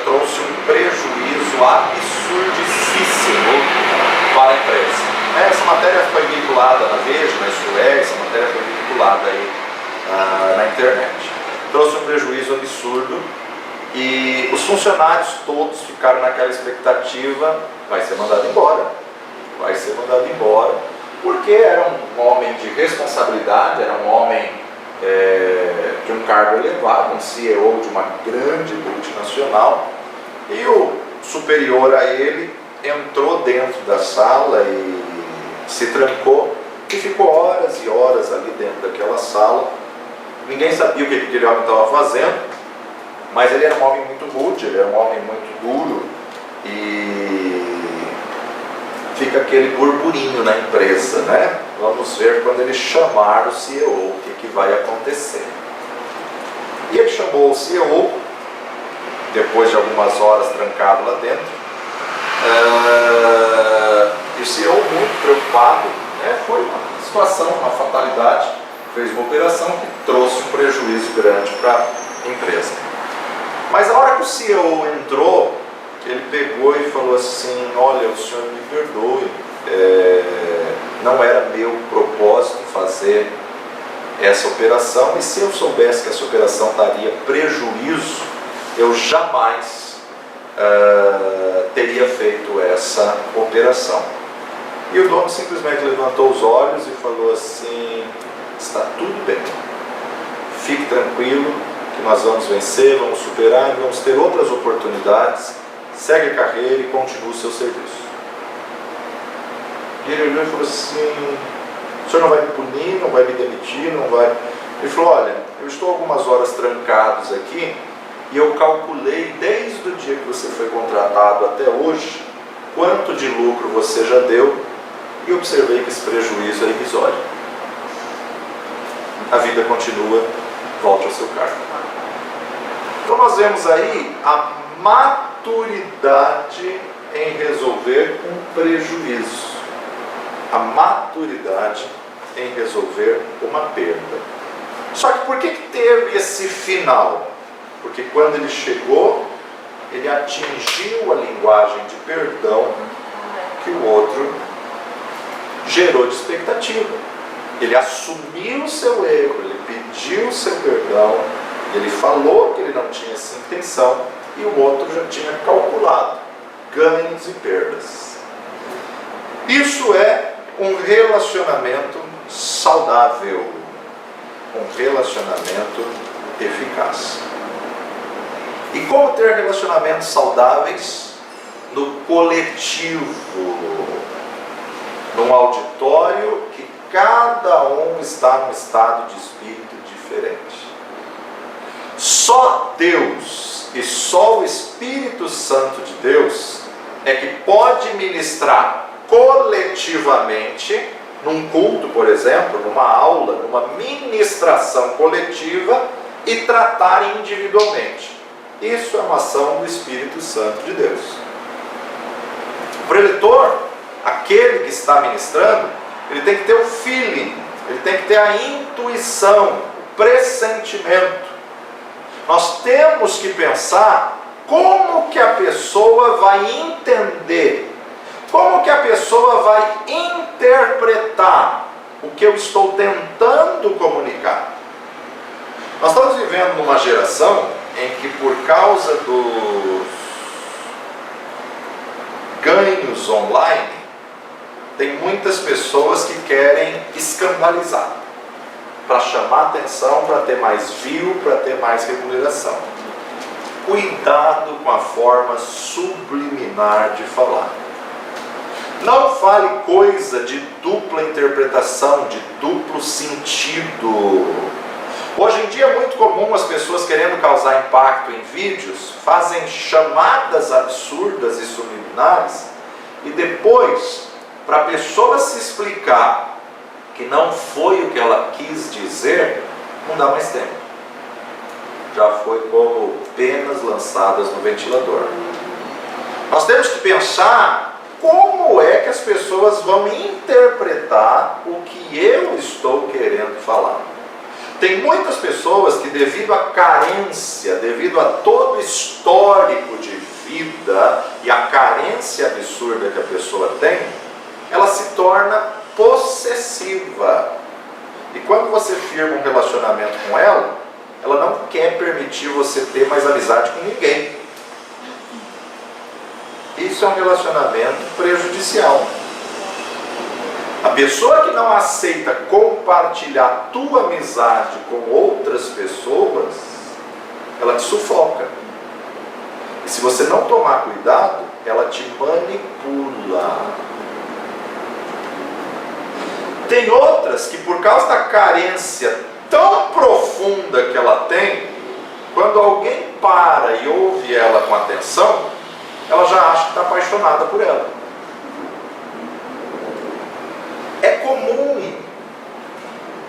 trouxe um prejuízo absurdíssimo para a empresa. Essa matéria foi vinculada na Veja, na Suécia, essa matéria foi vinculada aí na internet. Trouxe um prejuízo absurdo e os funcionários todos ficaram naquela expectativa: vai ser mandado embora, vai ser mandado embora, porque era um homem de responsabilidade, era um homem de um cargo elevado, um CEO de uma grande multinacional, e o superior a ele entrou dentro da sala e se trancou e ficou horas e horas ali dentro daquela sala. Ninguém sabia o que aquele homem estava fazendo, mas ele era um homem muito rude, ele era um homem muito duro, e fica aquele burburinho na empresa, né? Vamos ver quando ele chamar o CEO o que vai acontecer. E ele chamou o CEO, depois de algumas horas trancado lá dentro, e o CEO muito preocupado, foi uma situação, uma fatalidade, fez uma operação que trouxe um prejuízo grande para a empresa. Mas a hora que o CEO entrou, ele pegou e falou assim: olha, o senhor me perdoe, não era meu propósito fazer essa operação, e se eu soubesse que essa operação daria prejuízo, eu jamais teria feito essa operação. E o dono simplesmente levantou os olhos e falou assim: está tudo bem, fique tranquilo que nós vamos vencer, vamos superar e vamos ter outras oportunidades, segue a carreira e continue o seu serviço. E ele olhou e falou assim: o senhor não vai me punir, não vai me demitir, não vai... Ele falou: olha, eu estou algumas horas trancados aqui e eu calculei desde o dia que você foi contratado até hoje quanto de lucro você já deu e observei que esse prejuízo é irrisório. A vida continua, volte ao seu cargo. Então nós vemos aí a maturidade em resolver um prejuízo, a maturidade em resolver uma perda. Só que por que teve esse final? Porque quando ele chegou, ele atingiu a linguagem de perdão que o outro gerou de expectativa. Ele assumiu o seu erro, ele pediu o seu perdão, ele falou que ele não tinha essa intenção, e o outro já tinha calculado ganhos e perdas. Isso é um relacionamento saudável, um relacionamento eficaz. E como ter relacionamentos saudáveis no coletivo, num auditório que cada um está num estado de espírito diferente. Só Deus e só o Espírito Santo de Deus é que pode ministrar coletivamente, num culto, por exemplo, numa aula, numa ministração coletiva, e tratar individualmente. Isso é uma ação do Espírito Santo de Deus. O preletor, aquele que está ministrando, ele tem que ter o feeling, ele tem que ter a intuição, o pressentimento. Nós temos que pensar como que a pessoa vai entender, como que a pessoa vai interpretar o que eu estou tentando comunicar. Nós estamos vivendo numa geração em que, por causa dos ganhos online, tem muitas pessoas que querem escandalizar, para chamar atenção, para ter mais view, para ter mais remuneração. Cuidado com a forma subliminar de falar. Não fale coisa de dupla interpretação, de duplo sentido. Hoje em dia é muito comum as pessoas, querendo causar impacto em vídeos, fazem chamadas absurdas e subliminares e depois, para a pessoa se explicar que não foi o que ela quis dizer, não dá mais tempo. Já foi como penas lançadas no ventilador. Nós temos que pensar como é que as pessoas vão interpretar o que eu estou querendo falar. Tem muitas pessoas que, devido à carência, devido a todo o histórico de vida e a carência absurda que a pessoa tem, ela se torna possessiva. E quando você firma um relacionamento com ela, ela não quer permitir você ter mais amizade com ninguém. Isso é um relacionamento prejudicial. A pessoa que não aceita compartilhar tua amizade com outras pessoas, ela te sufoca. E se você não tomar cuidado, ela te manipula. Tem outras que, por causa da carência tão profunda que ela tem, quando alguém para e ouve ela com atenção, ela já acha que está apaixonada por ela. É comum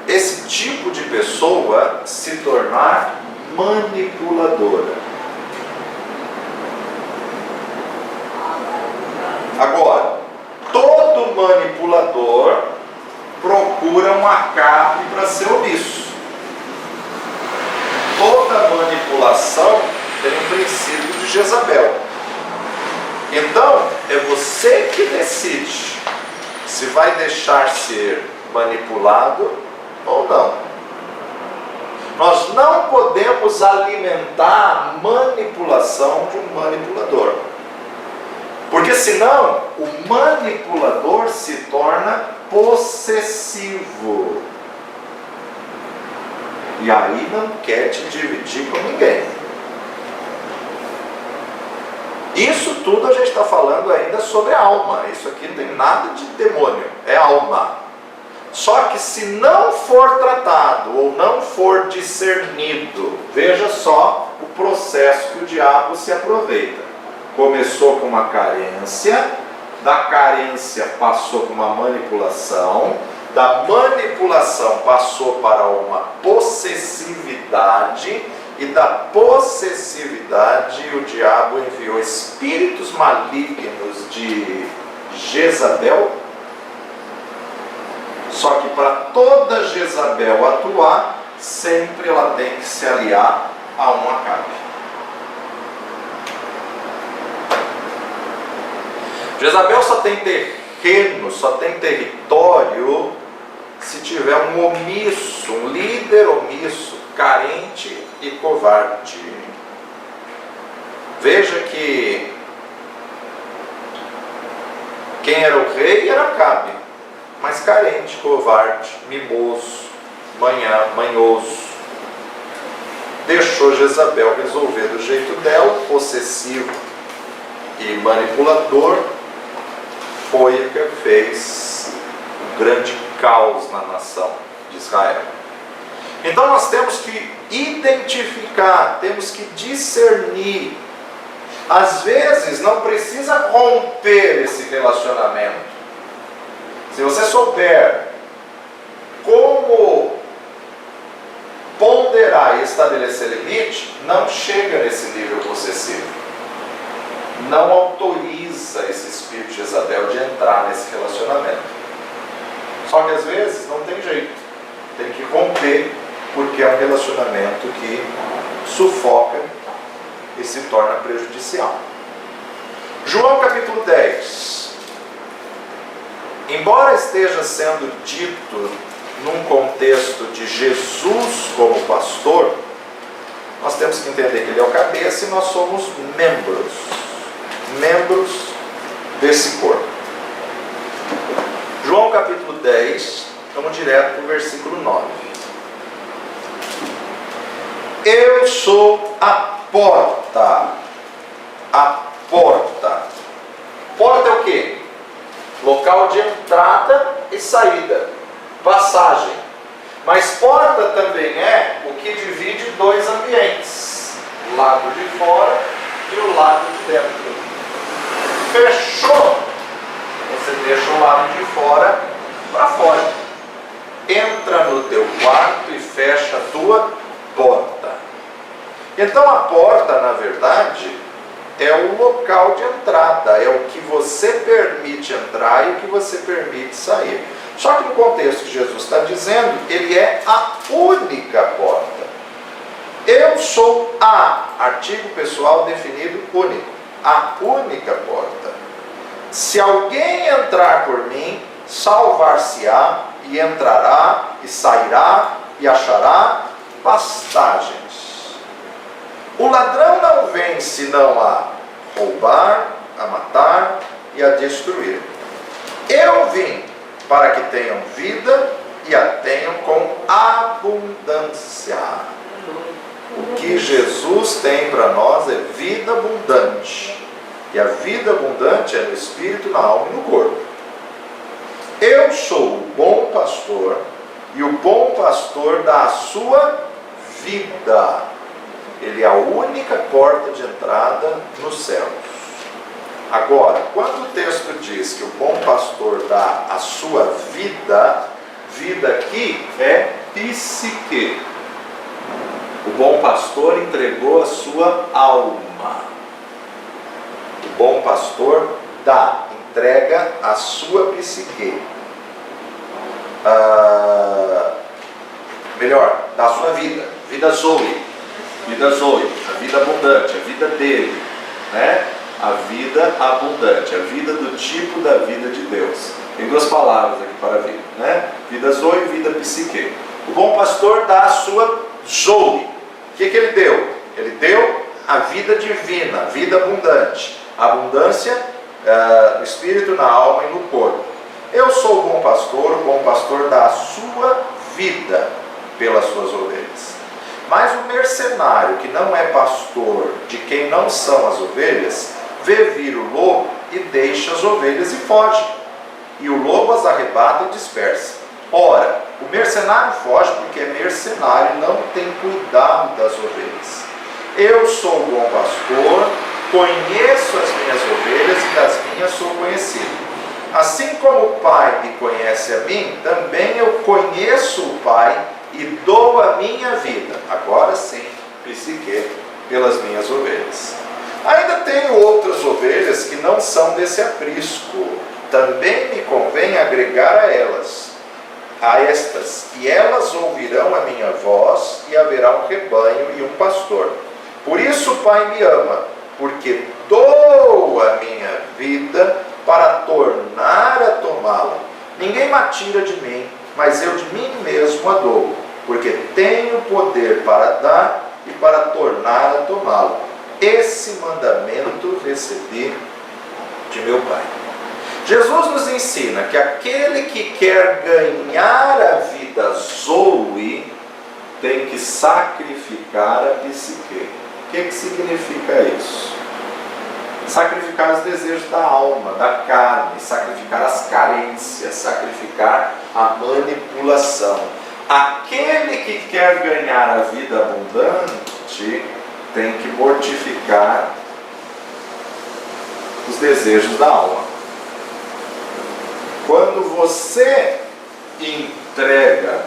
esse tipo de pessoa se tornar manipuladora. Agora, todo manipulador procura um acabe para ser omisso. Toda manipulação tem um princípio de Jezabel. Então, é você que decide se vai deixar ser manipulado ou não. Nós não podemos alimentar a manipulação de um manipulador. Porque senão, o manipulador se torna possessivo. E aí não quer te dividir com ninguém. Isso tudo a gente está falando ainda sobre a alma. Isso aqui não tem nada de demônio, é alma. Só que se não for tratado ou não for discernido, veja só o processo que o diabo se aproveita. Começou com uma carência, da carência passou por uma manipulação, da manipulação passou para uma possessividade, e da possessividade o diabo enviou espíritos malignos de Jezabel. Só que para toda Jezabel atuar, sempre ela tem que se aliar a um Acabe. Jezabel só tem terreno, só tem território se tiver um omisso, um líder omisso, carente e covarde. Veja que quem era o rei era Acabe, mas carente, covarde, mimoso, manhoso. Deixou Jezabel resolver do jeito dela, possessivo e manipulador, foi o que fez um grande caos na nação de Israel. Então nós temos que identificar, temos que discernir. Às vezes não precisa romper esse relacionamento. Se você souber como ponderar e estabelecer limite, não chega nesse nível possessivo. Não autoriza esse espírito de Jezabel de entrar nesse relacionamento. Só que às vezes não tem jeito. Tem que romper, porque é um relacionamento que sufoca e se torna prejudicial. João capítulo 10. Embora esteja sendo dito num contexto de Jesus como pastor, nós temos que entender que ele é o cabeça e nós somos membros desse corpo. João capítulo 10, vamos direto para o versículo 9. Eu sou a porta. A porta. Porta é o quê? Local de entrada e saída. Passagem. Mas porta também é o que divide dois ambientes, o lado de fora e o lado de dentro. Fechou, você deixa o lado de fora para fora. Entra no teu quarto e fecha a tua porta. Então a porta, na verdade, é o local de entrada, é o que você permite entrar e o que você permite sair. Só que no contexto que Jesus está dizendo, ele é a única porta. Eu sou a, artigo pessoal definido único, a única porta. Se alguém entrar por mim, salvar-se-á, e entrará, e sairá, e achará pastagens. O ladrão não vem senão a roubar, a matar e a destruir. Eu vim para que tenham vida e a tenham com abundância. O que Jesus tem para nós é vida abundante. E a vida abundante é no espírito, na alma e no corpo. Eu sou o bom pastor, e o bom pastor dá a sua vida. Ele é a única porta de entrada nos céus. Agora, quando o texto diz que o bom pastor dá a sua vida, vida aqui é psique. O bom pastor entregou a sua alma. O bom pastor entrega a sua psique. Melhor, da sua vida. Vida Zoe, a vida abundante, a vida dele, né? A vida abundante, a vida do tipo da vida de Deus. Tem duas palavras aqui para a vida, né? Vida Zoe e vida psique. O bom pastor dá a sua Zoe. O que ele deu? Ele deu a vida divina, a vida abundante. A abundância no espírito, na alma e no corpo. Eu sou o bom pastor dá a sua vida pelas suas ovelhas. Mas o mercenário que não é pastor, de quem não são as ovelhas, vê vir o lobo e deixa as ovelhas e foge. E o lobo as arrebata e dispersa. Ora, o mercenário foge porque é mercenário e não tem cuidado das ovelhas. Eu sou o bom pastor, conheço as minhas ovelhas e das minhas sou conhecido. Assim como o Pai me conhece a mim, também eu conheço o Pai e dou a minha vida, agora sim, psique, pelas minhas ovelhas. Ainda tenho outras ovelhas que não são desse aprisco. Também me convém agregar a estas, e elas ouvirão a minha voz, e haverá um rebanho e um pastor. Por isso o Pai me ama, porque dou a minha vida para tornar a tomá-la. Ninguém me tira de mim, mas eu de mim mesmo a dou, porque tenho poder para dar e para tornar a tomá-la. Esse mandamento recebi de meu Pai. Jesus nos ensina que aquele que quer ganhar a vida Zoe tem que sacrificar a psique. O que significa isso? Sacrificar os desejos da alma, da carne, sacrificar as carências, sacrificar a manipulação. Aquele que quer ganhar a vida abundante tem que mortificar os desejos da alma. Quando você entrega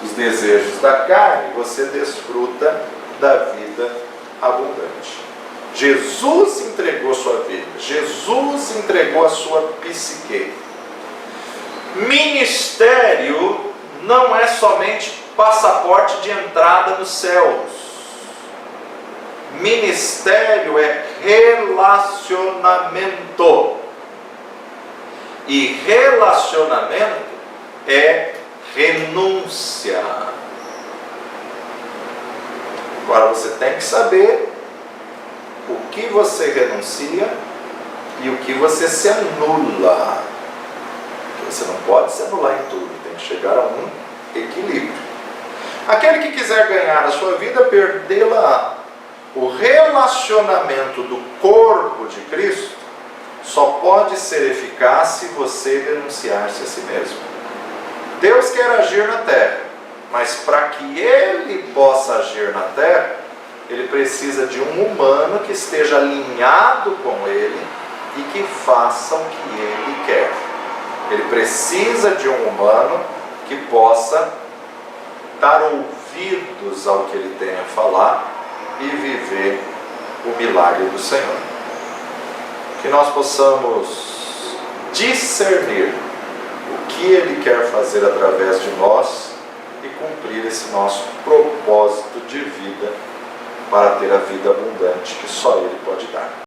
os desejos da carne, você desfruta da vida abundante. Jesus entregou sua vida, Jesus entregou a sua psique. Ministério não é somente passaporte de entrada nos céus. Ministério é relacionamento. E relacionamento é renúncia. Agora você tem que saber o que você renuncia e o que você se anula. Você não pode se anular em tudo, tem que chegar a um equilíbrio. Aquele que quiser ganhar a sua vida, perdê-la. O relacionamento do corpo de Cristo só pode ser eficaz se você renunciar-se a si mesmo. Deus quer agir na terra, mas para que Ele possa agir na terra, Ele precisa de um humano que esteja alinhado com Ele e que faça o que Ele quer. Ele precisa de um humano que possa dar ouvidos ao que Ele tem a falar e viver o milagre do Senhor. Que nós possamos discernir o que Ele quer fazer através de nós e cumprir esse nosso propósito de vida para ter a vida abundante que só Ele pode dar.